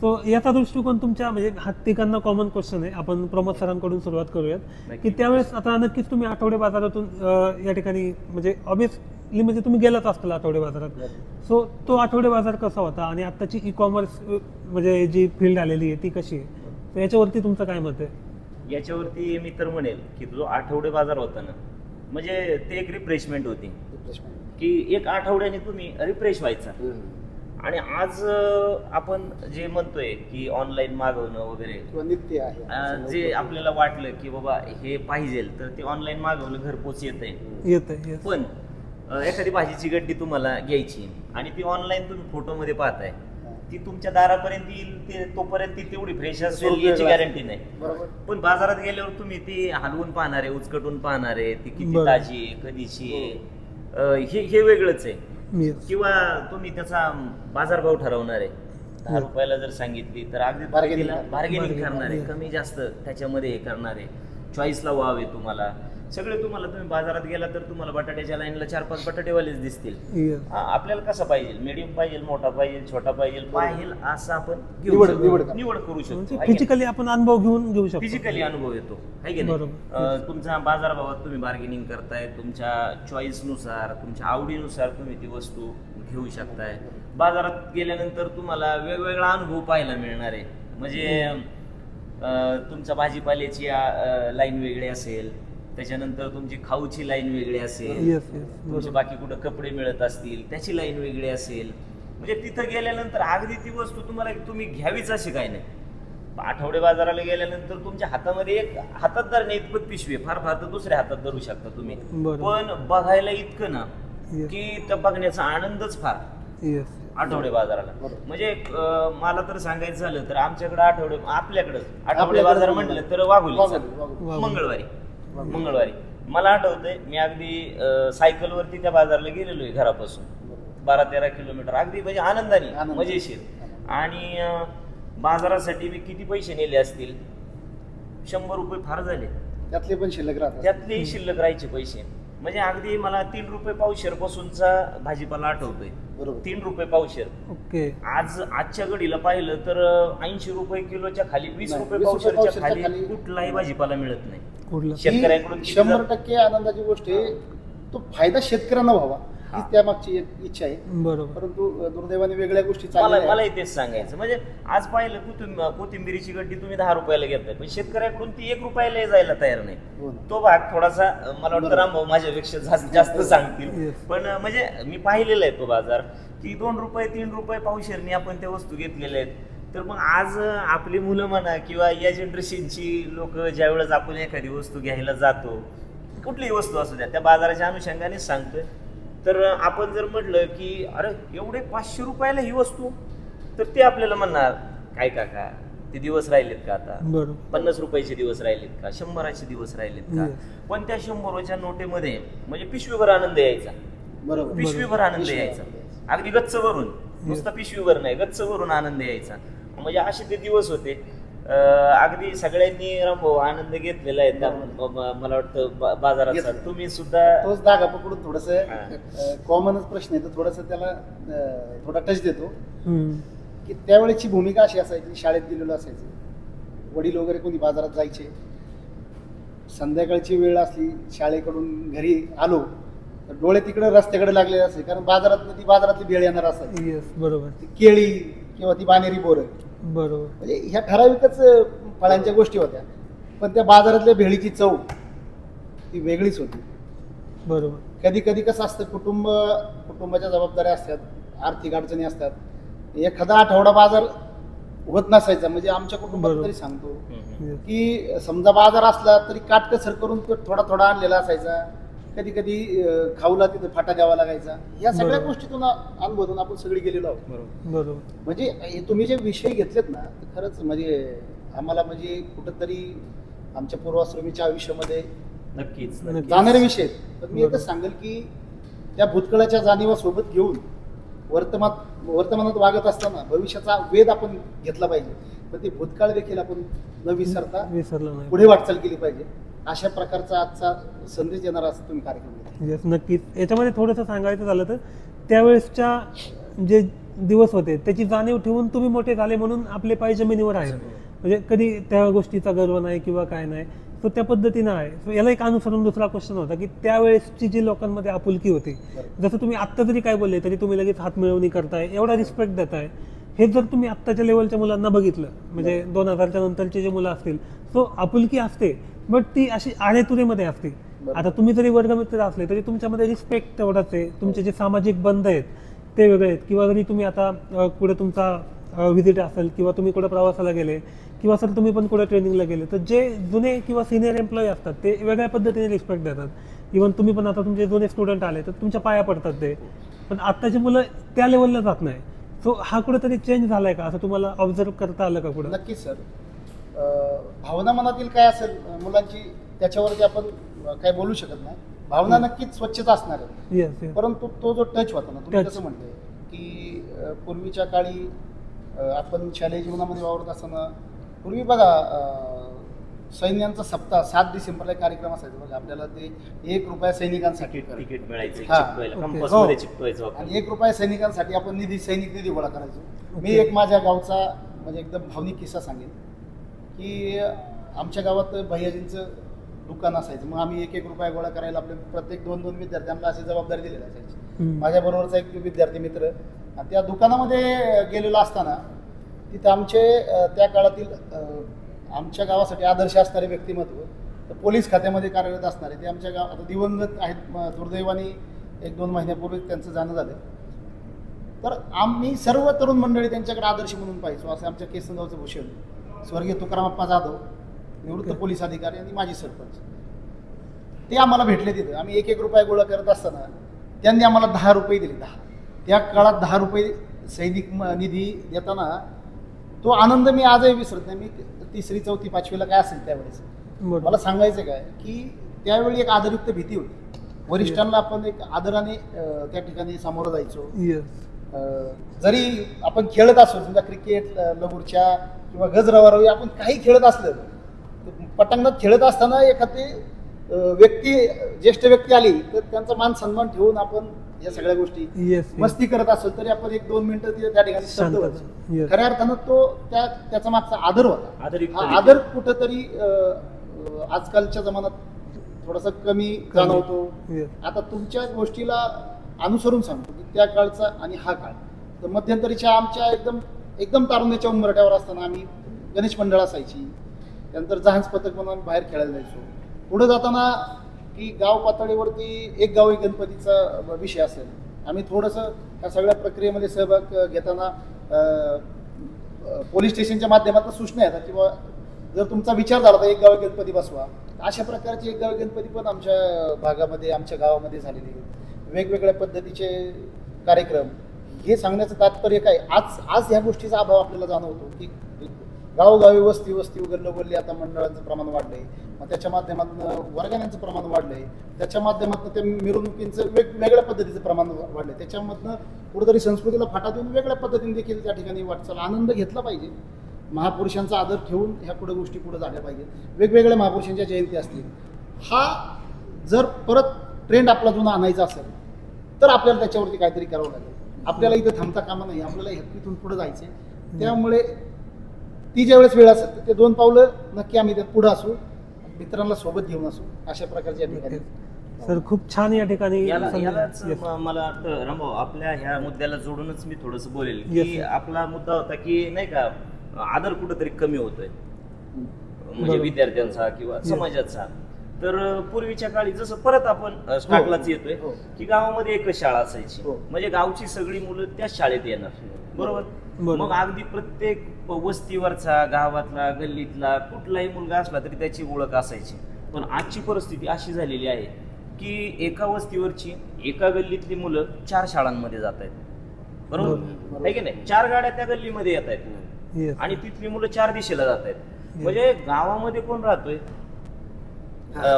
सो याचा दृष्टिकोन तुमच्या, म्हणजे हा तिघांना कॉमन क्वेश्चन आहे, आपण प्रमोद सरांकडून सुरुवात करूयात की त्यावेळेस आता नक्कीच तुम्ही आठवडे बाजारातून या ठिकाणी, म्हणजे ऑब्वियसली म्हणजे तुम्ही गेलाच असताल आठवडे बाजारात. सो तो आठवडे बाजार कसा होता आणि आत्ताची ई-कॉमर्स म्हणजे जी फील्ड आलेली आहे ती कशी आहे, तर याच्यावरती तुमचं काय मत आहे? याच्यावरती मी तर म्हणेल की जो आठवडे बाजार होता ना, म्हणजे ते एक रिफ्रेशमेंट होती की एक आठवड्याने तुम्ही रिफ्रेश व्हायचा. आणि आज आपण जे म्हणतोय की ऑनलाईन मागवणं वगैरे नित्य आहे, जे आपल्याला वाटलं की बाबा हे पाहिजे तर ते ऑनलाईन मागवलं घरपोच येतंय. पण एखादी भाजीची गड्डी तुम्हाला घ्यायची आणि ती ऑनलाईन तुम्ही फोटोमध्ये पाहताय, ती तुमच्या दारापर्यंत येईल, ते तोपर्यंत ती तेवढी फ्रेश असेल याची गॅरंटी नाही. पण बाजारात गेल्यावर तुम्ही ती हलवून पाहणार आहे, उचकटून पाहणार आहे, ती किती ताजी आहे, कधीची आहे, हे वेगळंच आहे. Yes. किंवा तुम्ही त्याचा बाजारभाव ठरवणार आहे 10 रुपयाला जर सांगितली तर अगदी तुम्ही Bargaining तिला करणार. बार्गेनिंग करणार आहे, Yeah. कमी जास्त त्याच्यामध्ये हे करणार आहे, चॉईसला वाव आहे तुम्हाला सगळे. तुम्हाला तुम्ही बाजारात गेला तर तुम्हाला बटाट्याच्या लाईनला 4-5 बटाटेवालेच दिसतील. Yes. आपल्याला कसं पाहिजे, मीडियम पाहिजे, मोठा पाहिजे, छोटा पाहिजे असं आपण घेऊ निवड- शकतो. निवड करा. निवड करू शकतो. म्हणजे आहे की नाही? फिजिकली आपण अनुभव घेऊ शकतो. फिजिकली अनुभव येतो आहे की नाही. बरोबर. तुमच्या बाजारभावात तुम्ही बार्गेनिंग करताय, तुमच्या चॉईसनुसार तुमच्या आवडीनुसार तुम्ही ती वस्तू घेऊ शकताय. बाजारात गेल्यानंतर तुम्हाला वेगवेगळा अनुभव पाहायला मिळणार आहे. म्हणजे तुमच्या भाजीपाल्याची लाईन वेगळी असेल, त्याच्यानंतर तुमची खाऊची लाईन वेगळी असेल, येस येस तुमचे बरोबर. बाकी कुठं कपडे मिळत असतील त्याची लाईन वेगळी असेल. म्हणजे तिथं गेल्यानंतर अगदी ती वस्तू तुम्ही घ्यावीच अशी काही नाही. आठवडे बाजाराला गेल्यानंतर तुमच्या हातामध्ये एक हातात धरणे इतपत पिशवी आहे, फार फार तर दुसऱ्या हातात धरू शकता तुम्ही. बरोबर. पण बघायला इतकं ना Yes. की त्या बघण्याचा आनंदच फार येस आठवडे बाजाराला. बरोबर. म्हणजे मला तर सांगायचं झालं तर आमच्याकडे आठवडे बाजार आपल्याकडं म्हटलं तर वाघोलीचा वाघोली. मंगळवारी मला आठवतंय, मी अगदी सायकलवरती त्या बाजारला गेलेलो आहे घरापासून 12-13 किलोमीटर, अगदी म्हणजे आनंदाने आनंद. मजेशीर. आणि बाजारासाठी मी किती पैसे नेले असतील, 100 रुपये फार झाले, त्यातले पण शिल्लक राहतात. त्यातलेही शिल्लक राहायचे पैसे. म्हणजे अगदी मला 3 रुपये पावशेर पासूनचा भाजीपाला आठवतोय. बरोबर. 3 रुपये पावशेर. ओके. आजच्या घडीला पाहिलं तर 80 रुपये किलोच्या खाली, 20 नाही, रुपये 20 रुपये पावशेरच्या पावशेरच्या खाली खाली कुठलाही भाजीपाला मिळत नाही. कुठलं? शेतकऱ्याकडून ही किती 100% आनंदाची गोष्ट आहे. तो फायदा शेतकऱ्यांना व्हावा ही त्यामागची एक इच्छा आहे. बरोबर. परंतु दुर्दैवाने वेगळ्या गोष्टी मला चालल्या मलाही तेच सांगायचं. म्हणजे आज पाहिलं कोथिंबिरीची गड्डी तुम्ही 10 रुपयाला घेताय, पण शेतकऱ्याकडून ती 1 रुपयाला जायला तयार नाही. हो ना. तो भाग थोडासा मला वाटतं रामभाऊ माझ्यापेक्षा जास्त सांगतील. Yes. पण म्हणजे मी पाहिलेला आहे तो बाजार की 2 रुपये 3 रुपये पावशेरनी आपण त्या वस्तू घेतलेल्या आहेत. तर मग आज आपली मुलं म्हणा किंवा या जनरेशनची लोक ज्या वेळेस आपण एखादी वस्तू घ्यायला जातो, कुठलीही वस्तू असू द्या, त्या बाजाराच्या अनुषंगानेच सांगतोय. तर आपण जर म्हटलं की अरे एवढे 500 रुपयाला ही वस्तू, तर ते आपल्याला म्हणणार काय काका ते दिवस राहिलेत का आता, बरोबर. 50 रुपयाचे दिवस राहिलेत का, 100चे दिवस राहिलेत का. Yes. पण त्या 100च्या नोटेमध्ये म्हणजे पिशवीभर आनंद यायचा, बरोबर. पिशवीभर आनंद यायचा, अगदी गच्च भरून, नुसता पिशवीभर नाही गच्च भरून आनंद यायचा. म्हणजे असे ते दिवस होते. अगदी सगळ्यांनी रामभाऊ आनंद घेतलेला आहे त्या मला वाटतं बाजाराचा. तुम्ही सुद्धा तोच धागा पकडून थोडस कॉमनच प्रश्न आहे, तर थोडस त्याला थोडा टच देतो हम्म. की त्यावेळेची भूमिका अशी असायची. शाळेत गेलेलो असायचं, वडील वगैरे कोणी बाजारात जायचे, संध्याकाळची वेळ असली शाळेकडून घरी आलो तर डोळे तिकडे रस्त्याकडे लागलेले असायचे, कारण बाजारातली भेळ येणार असायची. येस बरोबर. ती केळी किंवा ती बानेरी बोरं, बरोबर. म्हणजे ह्या ठराविकच फळांच्या गोष्टी होत्या. पण त्या बाजारातल्या भेळीची चव ती वेगळीच होती. बरोबर. कधी कधी कसं असतं, कुटुंबाच्या जबाबदाऱ्या असतात, आर्थिक अडचणी असतात, एखादा आठवडा बाजार होत नसायचा. म्हणजे आमच्या कुटुंबात बरोबर. तरी सांगतो Yes. की समजा बाजार असला तरी काटकसर करून तो थोडा थोडा आणलेला असायचा. कधी कधी खाऊला तिथं फाटा द्यावा लागायचा. या सगळ्या बरोबर. गोष्टीतून अनुभवून आपण सगळी गेलेलो आहोत. बरोबर. म्हणजे हे तुम्ही जे विषय घेतलेत ना, ते खरंच म्हणजे आम्हाला म्हणजे कुठंतरी आमच्या पूर्वाश्रमीच्या आयुष्यामध्ये नक्कीच नक्कीच. जाणारे विषय आहेत. पण मी बरोबर. एकच सांगेल की त्या भूतकाळाच्या जाणीवा सोबत घेऊन वर्तमानात वागत असताना भविष्याचा वेध आपण घेतला पाहिजे. पण ते भूतकाळ देखील आपण न विसरता विसरलं नाही. पुढे वाटचाल केली पाहिजे. अशा प्रकारचा आजचा संदेश देणारा असं तुम्ही कार्यक्रम घेतला. येस नक्कीच. याच्यामध्ये थोडंसं सांगायचं झालं तर त्यावेळेसच्या जे दिवस होते त्याची जाणीव ठेवून तुम्ही मोठे झाले म्हणून आपले पाय जमिनीवर आहेत. म्हणजे कधी त्या गोष्टीचा गर्व नाही किंवा काय नाही, तो त्या पद्धतीनं आहे. सो याला एक अनुसरून दुसरा क्वेश्चन होता की त्यावेळेसची जी लोकांमध्ये आपुलकी होती, जसं तुम्ही आत्ता जरी काय बोलले तरी तुम्ही लगेच हात मिळवणी करताय, एवढा रिस्पेक्ट देताय, हे जर तुम्ही आत्ताच्या लेवलच्या मुलांना बघितलं, म्हणजे 2000च्या नंतरचे जे मुलं असतील, सो आपुलकी असते बट ती अशी आडेतुरेमध्ये असते. आता तुम्ही जरी वर्गमित्र असले तरी तुमच्यामध्ये रिस्पेक्ट तेवढाच आहे, तुमचे जे सामाजिक बंध आहेत ते वेगळे आहेत. किंवा जरी तुम्ही आता कुठे तुमचा व्हिजिट असेल किंवा तुम्ही कुठे प्रवासाला गेले किंवा सर तुम्ही पण कुठे ट्रेनिंगला गेले, तर जे जुने किंवा सिनियर एम्प्लॉई असतात ते वेगळ्या पद्धतीने रिस्पेक्ट देतात. इव्हन तुम्ही पण आता तुमचे जुने स्टुडंट आले तर तुमच्या पाया पडतात ते. पण आत्ताची मुलं त्या लेवलला जात नाही. सो हा कुठेतरी चेंज झालाय का, असं तुम्हाला ऑब्झर्व करता आलं का कुठं? नक्कीच सर. भावना मनातील काय असेल मुलांची त्याच्यावरती आपण काय बोलू शकत नाही. भावना नक्कीच स्वच्छता असणार आहे, येस येस परंतु तो जो टच होता ना, तुम्ही Touch. कसं म्हटलंय की पूर्वीच्या काळी आपण शालेय जीवनामध्ये वावरत असताना पूर्वी बघा सैन्यांचा सप्ताह 7 डिसेंबरला एक कार्यक्रम असायचा बघा, आपल्याला ते 1 रुपया सैनिकांसाठी करायचं. तिकीट मिळायचं हा. चिकटवायला ओके. कंपास हो. मध्ये चिकटवायचं आपण. आणि 1 रुपया सैनिकांसाठी आपण सैनिक निधी गोळा करायचो. मी ओके. एक माझ्या गावचा म्हणजे एकदम भावनिक किस्सा सांगेन की आमच्या गावात भैयाजींचं दुकान असायचं. मग आम्ही 1 रुपया गोळा करायला आपले प्रत्येक 2 विद्यार्थ्यांना अशी जबाबदारी दिलेली असायची. माझ्याबरोबरचा एक विद्यार्थी मित्र आणि त्या दुकानामध्ये गेलेलो असताना तिथं आमचे त्या काळातील आमच्या गावासाठी आदर्श असणारे व्यक्तिमत्व, तर पोलीस खात्यामध्ये कार्यरत असणारे, ते आमच्या गाव आता दिवंगत आहेत. दुर्दैवाने 1-2 महिन्यापूर्वी त्यांचं जाणं झालं. तर आम्ही सर्व तरुण मंडळी त्यांच्याकडे आदर्श म्हणून पाहिजो. असं आमच्या केसनगावचं भूषण, स्वर्गीय तुकारामप्पा जाधव, निवृत्त पोलीस अधिकारी आणि माजी सरपंच, ते आम्हाला भेटले तिथं. आम्ही 1 रुपया गोळा करत असताना त्यांनी आम्हाला 10 रुपये दिले. 10 त्या काळात 10 रुपये सैनिक निधी देताना तो आनंद मी आजही विसरत नाही. मी 3री 4थी 5वीला काय असेल त्यावेळेस मला सांगायचं काय की त्यावेळी एक आदरयुक्त भीती होती. वरिष्ठांना आपण एक आदराने त्या ठिकाणी सामोरं जायचो. जरी आपण खेळत असो, समजा क्रिकेट, लगोरच्या किंवा गजरवारवी आपण काही खेळत असलं, पटांगणात खेळत असताना एखादी ज्येष्ठ व्यक्ती आली तर त्यांचा मान सन्मान ठेवून आपण या सगळ्या गोष्टी मस्ती करत असो तरी आपण 1-2 मिनिटं त्या ठिकाणी शब्द व्हायचो. खऱ्या अर्थानं तो त्याचा मागचा आदर होता. हा आदर कुठंतरी आजकालच्या जमान्यात थोडासा कमी जाणवतो. आता तुमच्या गोष्टीला अनुसरून सांगतो की त्या काळचा आणि हा काळ, तर मध्यंतरीच्या आमच्या एकदम तारुण्याच्या उंबरठ्यावर असताना आम्ही गणेश मंडळ असायची. त्यानंतर जहाज पथक म्हणून आम्ही बाहेर खेळायला जायचो. पुढे जाताना की गाव पातळीवरती एक गावी गणपतीचा विषय असेल, आम्ही थोडंसं या सगळ्या प्रक्रियेमध्ये सहभाग घेताना पोलीस स्टेशनच्या माध्यमातून सूचना येतात किंवा जर तुमचा विचार झाला तर एक गावी गणपती बसवा. अशा प्रकारचे एक गावी गणपती पण आमच्या भागामध्ये, आमच्या गावामध्ये झालेले वेगवेगळ्या पद्धतीचे कार्यक्रम. हे सांगण्याचं तात्पर्य काय, आज ह्या गोष्टीचा अभाव आपल्याला जाणवतो की गावोगावी वस्ती गल्लोगल्ली आता मंडळांचं प्रमाण वाढलंय. मग त्याच्या माध्यमातून वर्गाण्यांचं प्रमाण वाढलंय, त्याच्या माध्यमातून त्या मिरवणुकींचं वेगवेगळ्या पद्धतीचं प्रमाण वाढलंय. त्याच्यामधनं कुठेतरी संस्कृतीला फाटा देऊन वेगळ्या पद्धतीने देखील त्या ठिकाणी वाटचाल आनंद घेतला पाहिजे. महापुरुषांचा आदर ठेवून ह्या पुढे गोष्टी पुढे झाल्या पाहिजेत. वेगवेगळ्या महापुरुषांच्या जयंती असतील. हा जर परत ट्रेंड आपला जुना आणायचा असेल तर आपल्याला त्याच्यावरती काहीतरी करावं लागेल. आपल्याला इथं थांबता कामा नाही, आपल्याला इथून पुढे जायचंय. त्यामुळे ती ज्यावेळेस वेळ असेल तर ते 2 पावलं नक्की आम्ही त्यात पुढे असू, मित्रांना सोबत घेऊन असू, अशा प्रकारच्या ठिकाणी. सर खूप छान या ठिकाणी यालाच मला वाटतं रामभाऊ, आपल्या ह्या मुद्द्याला जोडूनच मी थोडंसं बोलेल की आपला मुद्दा होता की नाही का आदर कुठंतरी कमी होतोय म्हणजे विद्यार्थ्यांचा किंवा समाजाचा. तर पूर्वीच्या काळी जसं परत आपण स्टार्टलाच येतोय की गावामध्ये एकच शाळा असायची, म्हणजे गावची सगळी मुलं त्याच शाळेत येणार, बरोबर. मग अगदी प्रत्येक वस्तीवरचा, गावातला, गल्लीतला कुठलाही मुलगा असला तरी त्याची ओळख असायची. पण आजची परिस्थिती अशी झालेली आहे की एका वस्तीवरची, एका गल्लीतली मुलं 4 शाळांमध्ये जात आहेत, बरोबर आहे की नाही. 4 गाड्या त्या गल्लीमध्ये येत आहेत आणि तिथली मुलं 4 दिशेला जात आहेत. म्हणजे गावामध्ये कोण राहतोय,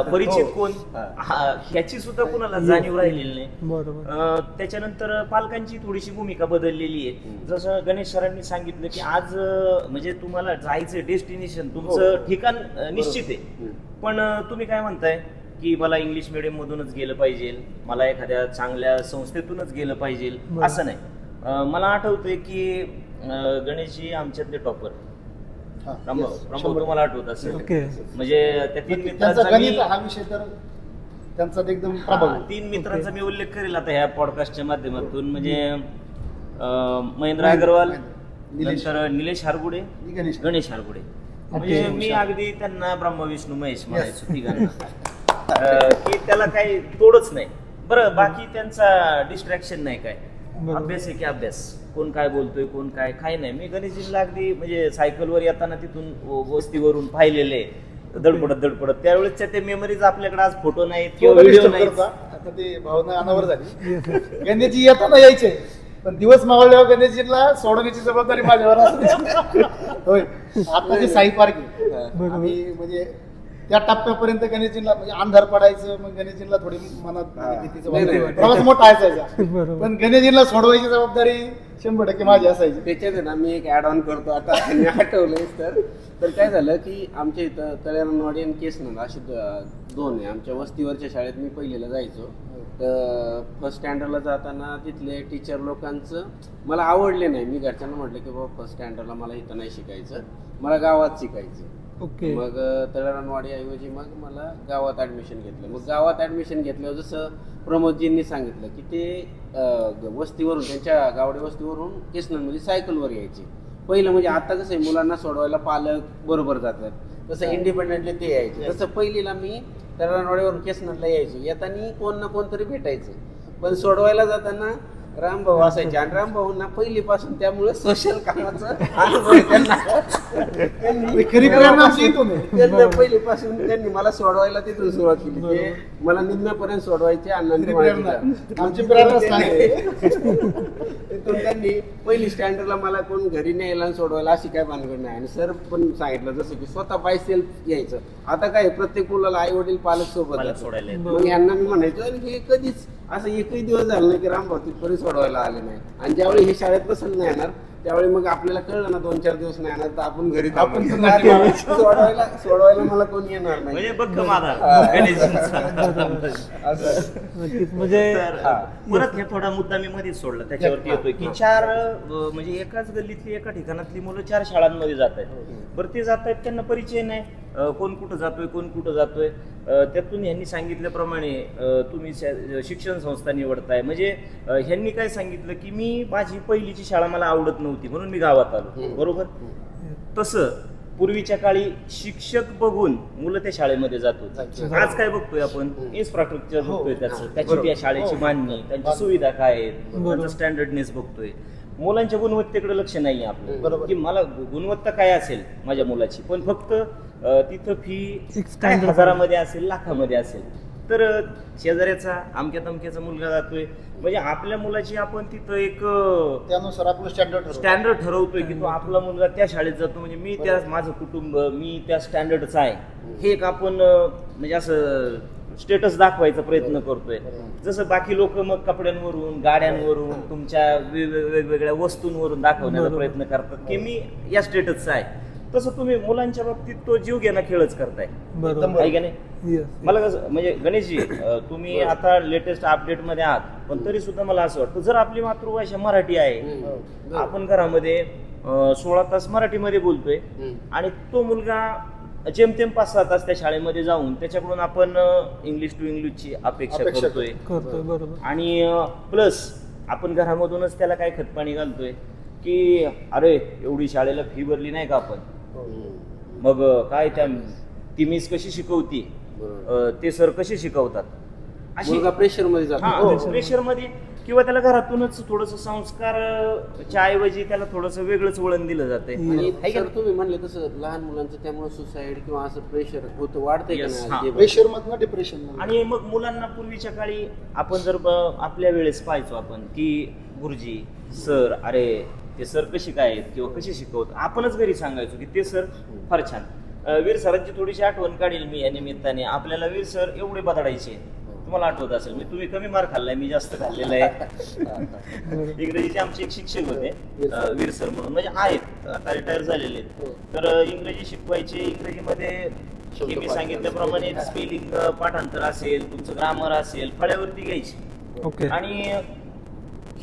परिचित कोण, ह्याची सुद्धा कोणाला जाणीव राहिलेली नाही. त्याच्यानंतर पालकांची थोडीशी भूमिका बदललेली आहे. जसं गणेश सरांनी सांगितलं की आज म्हणजे तुम्हाला जायचं डेस्टिनेशन, तुमचं ठिकाण निश्चित आहे, पण तुम्ही काय म्हणताय की मला इंग्लिश मिडियम मधूनच गेलं पाहिजे, मला एखाद्या चांगल्या संस्थेतूनच गेलं पाहिजे, असं नाही. मला आठवतंय की गणेशजी आमच्यातले टॉपर रामभाऊ, तुम्हाला आठवत असेल, म्हणजे त्या 3 मित्रांचा हा विषय तर त्यांचा एकदम 3 मित्रांचा मी उल्लेख करेल आता ह्या पॉडकास्टच्या माध्यमातून. म्हणजे महेंद्र अग्रवाल, नंतर निलेश हारगुडे, गणेश हारगुडे. म्हणजे मी अगदी त्यांना ब्रह्मा विष्णू महेश म्हणायचो तिघांना की त्याला काही तोडच नाही. बरं, बाकी त्यांचा डिस्ट्रॅक्शन नाही, काय अभ्यास आहे की अभ्यास, कोण काय बोलतोय, कोण काय नाही. मी गणेशजींना अगदी म्हणजे सायकलवर येताना तिथून वस्तीवरून पाहिलेले धडपडत त्यावेळेसच्या ते मेमरीज आपल्याकडे आज फोटो नाहीत किंवा व्हिडिओ नाहीत. आता ते भावना अनावर झाली. गणेशजी येताना यायचे, पण दिवस मावळल्यावर गणेशजीला सोडवण्याची जबाबदारी माझ्यावर असते. होय, आता जे साई पार्क आहे, आम्ही म्हणजे त्या टप्प्यापर्यंत गणेशजींना म्हणजे अंधार पडायचं, मग गणेशजींना थोडी मनात भीतीचं नाही, वाटतं. नाही. प्रवास मोठा असायचा बरोबर. पण गणेशजींना सोडवायची जबाबदारी 100% माझी असायची. त्याच्यात आहे ना मी एक ॲड ऑन करतो आता आणि आठवलंच तर काय झालं की आमच्या इथं तळेरणवाडी आणि केसनंद असे दोन आहे. आमच्या वस्तीवरच्या शाळेत मी पहिलीला जायचो. तर फर्स्ट स्टँडर्डला जाताना तिथले टीचर लोकांचं मला आवडले नाही. मी घरच्यांना म्हटलं की बाबा फर्स्ट स्टँडर्डला मला इथं नाही शिकायचं, मला गावात शिकायचं. ओके. मग तळेरणवाडी ऐवजी मग मला गावात ॲडमिशन घेतलं. मग गावात ॲडमिशन घेतल्यावर जसं प्रमोदजींनी सांगितलं की ते वस्तीवरून त्यांच्या गावडे वस्तीवरून केसनंदमध्ये सायकलवर यायचे. पहिलं म्हणजे आता कसं आहे मुलांना सोडवायला पालक बरोबर जातात, तसं इंडिपेंडेंटली ते यायचे. तसं पहिलीला मी तळेरणवाडीवरून केसनंदला यायचो. येताना कोण ना कोणतरी भेटायचं, पण सोडवायला जाताना रामभाऊ असायचे. आणि रामभाऊंना पहिलीपासून त्यामुळे सोशल कामाचं अनुभव आहे त्यांना. खरी प्रेरणा आमची इथून आहे. त्यांना पहिलीपासून त्यांनी मला सोडवायला तिथून सुरुवात केली. ते मला निम्म्यापर्यंत सोडवायचे आणि नंतर खरी मला प्रेरणा तिथं- आमची प्रेरणाच नाही. तिथून त्यांनी पहिली स्टँडर्डला मला कोण घरी न्यायला आणि सोडवायला अशी काय भानगड नाही. आणि सर पण सांगितलं जसं की स्वतः बाय सेल्फ यायचं. आता काय प्रत्येक मुलाला आई वडील पालक सोबत मला जातात. सोडायला येतं. मग यांना मी म्हणायचो आणि हे कधीच असं एकही दिवस झाला नाही की रामभाऊ तिथपर्यंत सोडवायला आले नाही. आणि ज्यावेळी हे शाळेत बसत नाही येणार त्यावेळी मग आपल्याला कळलं ना 2-4 दिवस नाही येणार तर आपण घरी सोडवायला मला कोणी येणार नाही. म्हणजे बघ माझा नक्कीच. म्हणजे परत हे थोडा मुद्दा मी मध्येच सोडला त्याच्यावरती येतोय की चार म्हणजे एकाच गल्लीतली एका ठिकाणातली मुलं 4 शाळांमध्ये जात आहेत. बरं ते जात आहेत त्यांना परिचय नाही, कोण कुठं जातोय कोण कुठं जातोय. त्यातून ह्यांनी सांगितल्याप्रमाणे तुम्ही शिक्षण संस्था निवडताय. म्हणजे ह्यांनी काय सांगितलं की मी माझी पहिलीची शाळा मला आवडत नव्हती म्हणून मी गावात आलो. बरोबर. तसं पूर्वीच्या काळी शिक्षक बघून मुलं त्या शाळेमध्ये जात होते. आज काय बघतोय आपण इन्फ्रास्ट्रक्चर बघतोय त्याची त्या शाळेची मांडणी, त्यांची सुविधा काय आहेत, त्यांचा स्टँडर्डनेस बघतोय. मुलांच्या गुणवत्तेकडे लक्ष नाही आपलं की मला गुणवत्ता काय असेल माझ्या मुलाची, पण फक्त तिथं फी काय हजारामध्ये असेल लाखामध्ये असेल. तर शेजाऱ्याचा अमक्या तमक्याचा मुलगा जातोय म्हणजे आपल्या मुलाची आपण तिथं एक त्यानुसार आपलं स्टँडर्ड ठरवतोय की तो आपला मुलगा त्या शाळेत जातो म्हणजे मी त्या माझं कुटुंब मी त्या स्टँडर्डचा आहे हे एक आपण म्हणजे असं स्टेटस दाखवायचा प्रयत्न करतोय. जसं बाकी लोक मग कपड्यांवरून गाड्यांवरून तुमच्या वेगवेगळ्या वस्तूंवरून दाखवण्याचा प्रयत्न करतात की मी या स्टेटसचा आहे, तसं तुम्ही मुलांच्या बाबतीत तो जीव घेणं खेळच करताय. आहे का नाही. मला कसं म्हणजे गणेशजी तुम्ही आता लेटेस्ट अपडेट मध्ये आहात पण तरी सुद्धा मला असं वाटतं जर आपली मातृभाषा मराठी आहे, आपण घरामध्ये 16 तास मराठीमध्ये बोलतोय आणि तो मुलगा जेमतेम 5-6 तास त्या शाळेमध्ये जाऊन त्याच्याकडून आपण इंग्लिश टू इंग्लिशची अपेक्षा करतोय. आणि प्लस आपण घरामधूनच त्याला काय खतपाणी घालतोय की अरे एवढी शाळेला फी भरली नाही का आपण, मग काय त्या ती मिस कशी शिकवती, ते सर कसे शिकवतात, अशी प्रेशर मध्ये जातो. प्रेशर मध्ये किंवा त्याला घरातूनच थोडस संस्कारच्या ऐवजी त्याला थोडस वेगळंच वळण दिलं जाते. तुम्ही म्हणले तसं लहान मुलांचं त्यामुळे सुसाईड किंवा असं प्रेशर होतं वाढतंय प्रेशर मधनं डिप्रेशन. आणि मग मुलांना पूर्वीच्या काळी आपण जर आपल्या वेळेस पाहायचो आपण की गुरुजी सर अरे ते सर कशी काय आहेत किंवा कशी शिकवत आपणच घरी सांगायचो की ते सर फार छान. वीर सरांची थोडीशी आठवण काढेल मी या निमित्ताने. आपल्याला वीर सर एवढे बदलायचे तुम्हाला आठवत असेल, मी तुम्ही कमी मार खाल्लाय मी जास्त खाल्लेला आहे. इंग्रजीचे आमचे एक शिक्षक होते वीर सर म्हणून, म्हणजे आहेत आता रिटायर झालेले आहेत. तर इंग्रजी शिकवायचे. इंग्रजीमध्ये मी सांगितल्याप्रमाणे स्पेलिंग पाठांतर असेल तुमचं ग्रामर असेल फळ्यावरती घ्यायची. आणि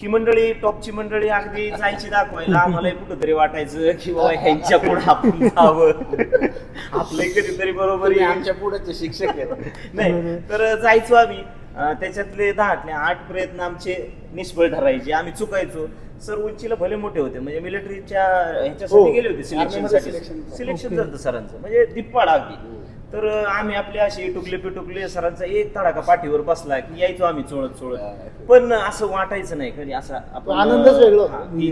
ही मंडळी टॉपची मंडळी अगदी जायची दाखवायला आम्हाला कुठंतरी वाटायचं की बाबा ह्यांच्या पुढे आपण जावं आपलं कधीतरी बरोबर आमच्या पुढे शिक्षक आहेत नाही. तर जायचो आम्ही, त्याच्यातले 10 8 प्रयत्न आमचे निष्फळ ठरायचे, आम्ही चुकायचो. सर उंचीला भले मोठे होते म्हणजे मिलिटरीच्या ह्याच्यासाठी गेले होते सिलेक्शन झालं सरांचं म्हणजे दिप्पाड अगदी. तर आम्ही आपले असे टुकले सरांचा एक तडाखा पाठीवर बसला की यायचो आम्ही चोळत पण असं वाटायचं नाही कधी असं आनंदच वेगळा.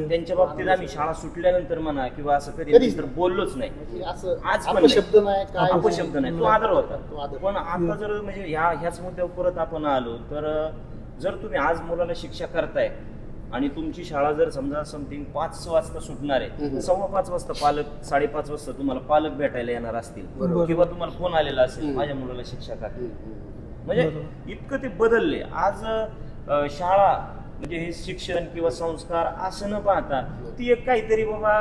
त्यांच्या बाबतीत आम्ही शाळा सुटल्यानंतर म्हणा किंवा असं कधी तर बोललोच नाही. आज पण अपशब्द नाही, तो आदर होता. पण आता जर म्हणजे ह्याच मुद्द्यावर परत आपण आलो तर जर तुम्ही आज मुलाला शिक्षा करताय आणि तुमची शाळा जर समजा समथिंग 5 वाजता सुटणार आहे, 5:15 वाजता पालक 5:30 वाजता तुम्हाला पालक भेटायला येणार असतील, किंवा तुम्हाला फोन आलेला असेल माझ्या मुलाला शिक्षा टाकली. म्हणजे इतकं ते बदलले आज. शाळा म्हणजे हे शिक्षण किंवा संस्कार असं न पाहता ती एक काहीतरी बाबा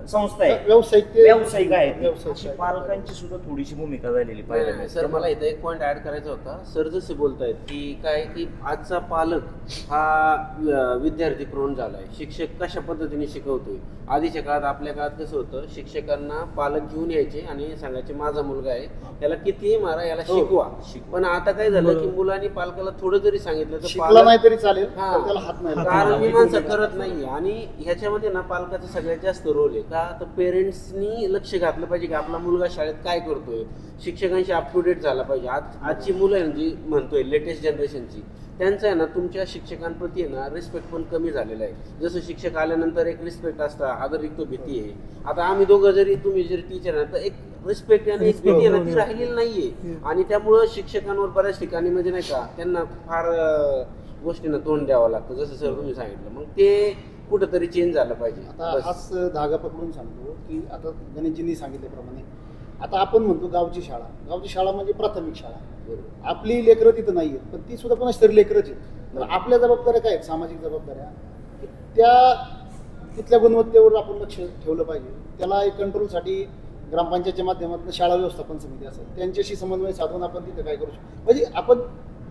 संस्था आहे, व्यावसायिक आहे. अशी पालकांची सुद्धा थोडीशी भूमिका झालेली पाहिजे. सर मला इथे एक पॉईंट ऍड करायचा होता. सर जसे बोलतायत की काय की आजचा पालक हा विद्यार्थी प्रोन झालाय. शिक्षक कशा पद्धतीने शिकवतोय. आधीच्या काळात आपल्या काळात कसं होतं, शिक्षकांना पालक घेऊन यायचे आणि सांगायचे माझा मुलगा आहे, त्याला कितीही मारा, याला शिकवा. पण आता काय झालं की मुलांनी पालकाला थोडं जरी सांगितलं तर पालक नाही तरी चालेल, त्याला हात नाही, कारण मीमांसा करत नाहीये. आणि ह्याच्यामध्ये ना पालकाचा सगळ्यात जास्त रोल आहे का, तर पेरेंट्सनी लक्ष घातलं पाहिजे की आपला मुलगा शाळेत काय करतोय, शिक्षकांशी अप टू डेट झाला पाहिजे. आजची मुलं आहे जी म्हणतोय लेटेस्ट जनरेशनची, त्यांचं आहे ना तुमच्या शिक्षकांप्रती आहे ना रिस्पेक्ट पण कमी झालेला आहे. जसं शिक्षक आल्यानंतर एक रिस्पेक्ट असतं, आदर एक तो भीती आहे. आता आम्ही दोघं जरी तुम्ही जरी टीचर आहे तर एक रिस्पेक्ट आणि एक भीती आहे ना ती राहिलेली नाहीये. आणि त्यामुळं शिक्षकांवर बऱ्याच ठिकाणी म्हणजे नाही का त्यांना फार गोष्टींना तोंड द्यावं लागतं, जसं सर तुम्ही सांगितलं. मग ते कुठंतरी चेंज झालं पाहिजे. आता हाच धागा पकडून सांगतो की आता गणेशजींनी सांगितल्याप्रमाणे आता आपण म्हणतो गावची शाळा म्हणजे प्राथमिक शाळा. आपली लेकरं तिथं नाही आहेत, पण ती सुद्धा कोणाची तरी लेकरच आहेत. तर आपल्या जबाबदाऱ्या काय आहेत, सामाजिक जबाबदाऱ्या, की त्या तिथल्या गुणवत्तेवर आपण लक्ष ठेवलं पाहिजे. त्याला एक कंट्रोलसाठी ग्रामपंचायतच्या माध्यमातून शाळा व्यवस्थापन समिती असेल, त्यांच्याशी समन्वय साधून आपण तिथं काय करू शकतो. म्हणजे आपण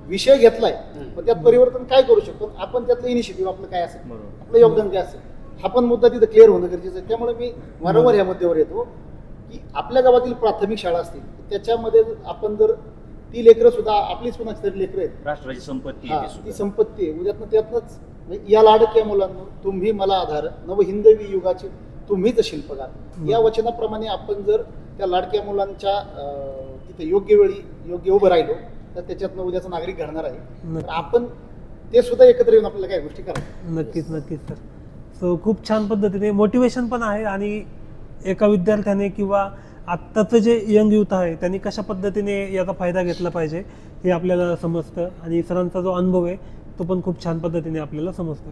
विषय घेतलाय, पण त्यात परिवर्तन काय करू शकतो, आपण त्यातलं इनिशिएटिव्ह आपलं काय असेल, आपलं योगदान काय असेल, हा पण मुद्दा तिथं क्लिअर होणं गरजेचं आहे. त्यामुळे मी वारंवार ह्या मुद्द्यावर येतो की आपल्या गावातील प्राथमिक शाळा असतील त्याच्यामध्ये आपण जर ती लेकरं सुद्धा आपलीच कोणाची तरी लेकरं आहेत, राष्ट्राची संपत्ती ती संपत्ती आहे. उद्यातनं त्यातनंच या लाडक्या मुलांना तुम्ही मला आधार, नव हिंदवी युगाचे तुम्हीच शिल्पकार, या वचनाप्रमाणे आपण जर त्या लाडक्या मुलांच्या तिथे योग्य वेळी योग्य उभं राहिलो तर त्याच्यातनं उद्याचा नागरिक घडणार आहे. तर आपण ते सुद्धा एकत्र येऊन आपल्याला काही गोष्टी करायच्या. नक्कीच सर. सो खूप छान पद्धतीने मोटिवेशन पण आहे, आणि एका विद्यार्थ्याने किंवा आत्ताचं जे यंग यूथ आहे त्यांनी कशा पद्धतीने याचा फायदा घेतला पाहिजे हे आपल्याला समजतं, आणि सरांचा जो अनुभव आहे तो पण खूप छान पद्धतीने आपल्याला समजतो.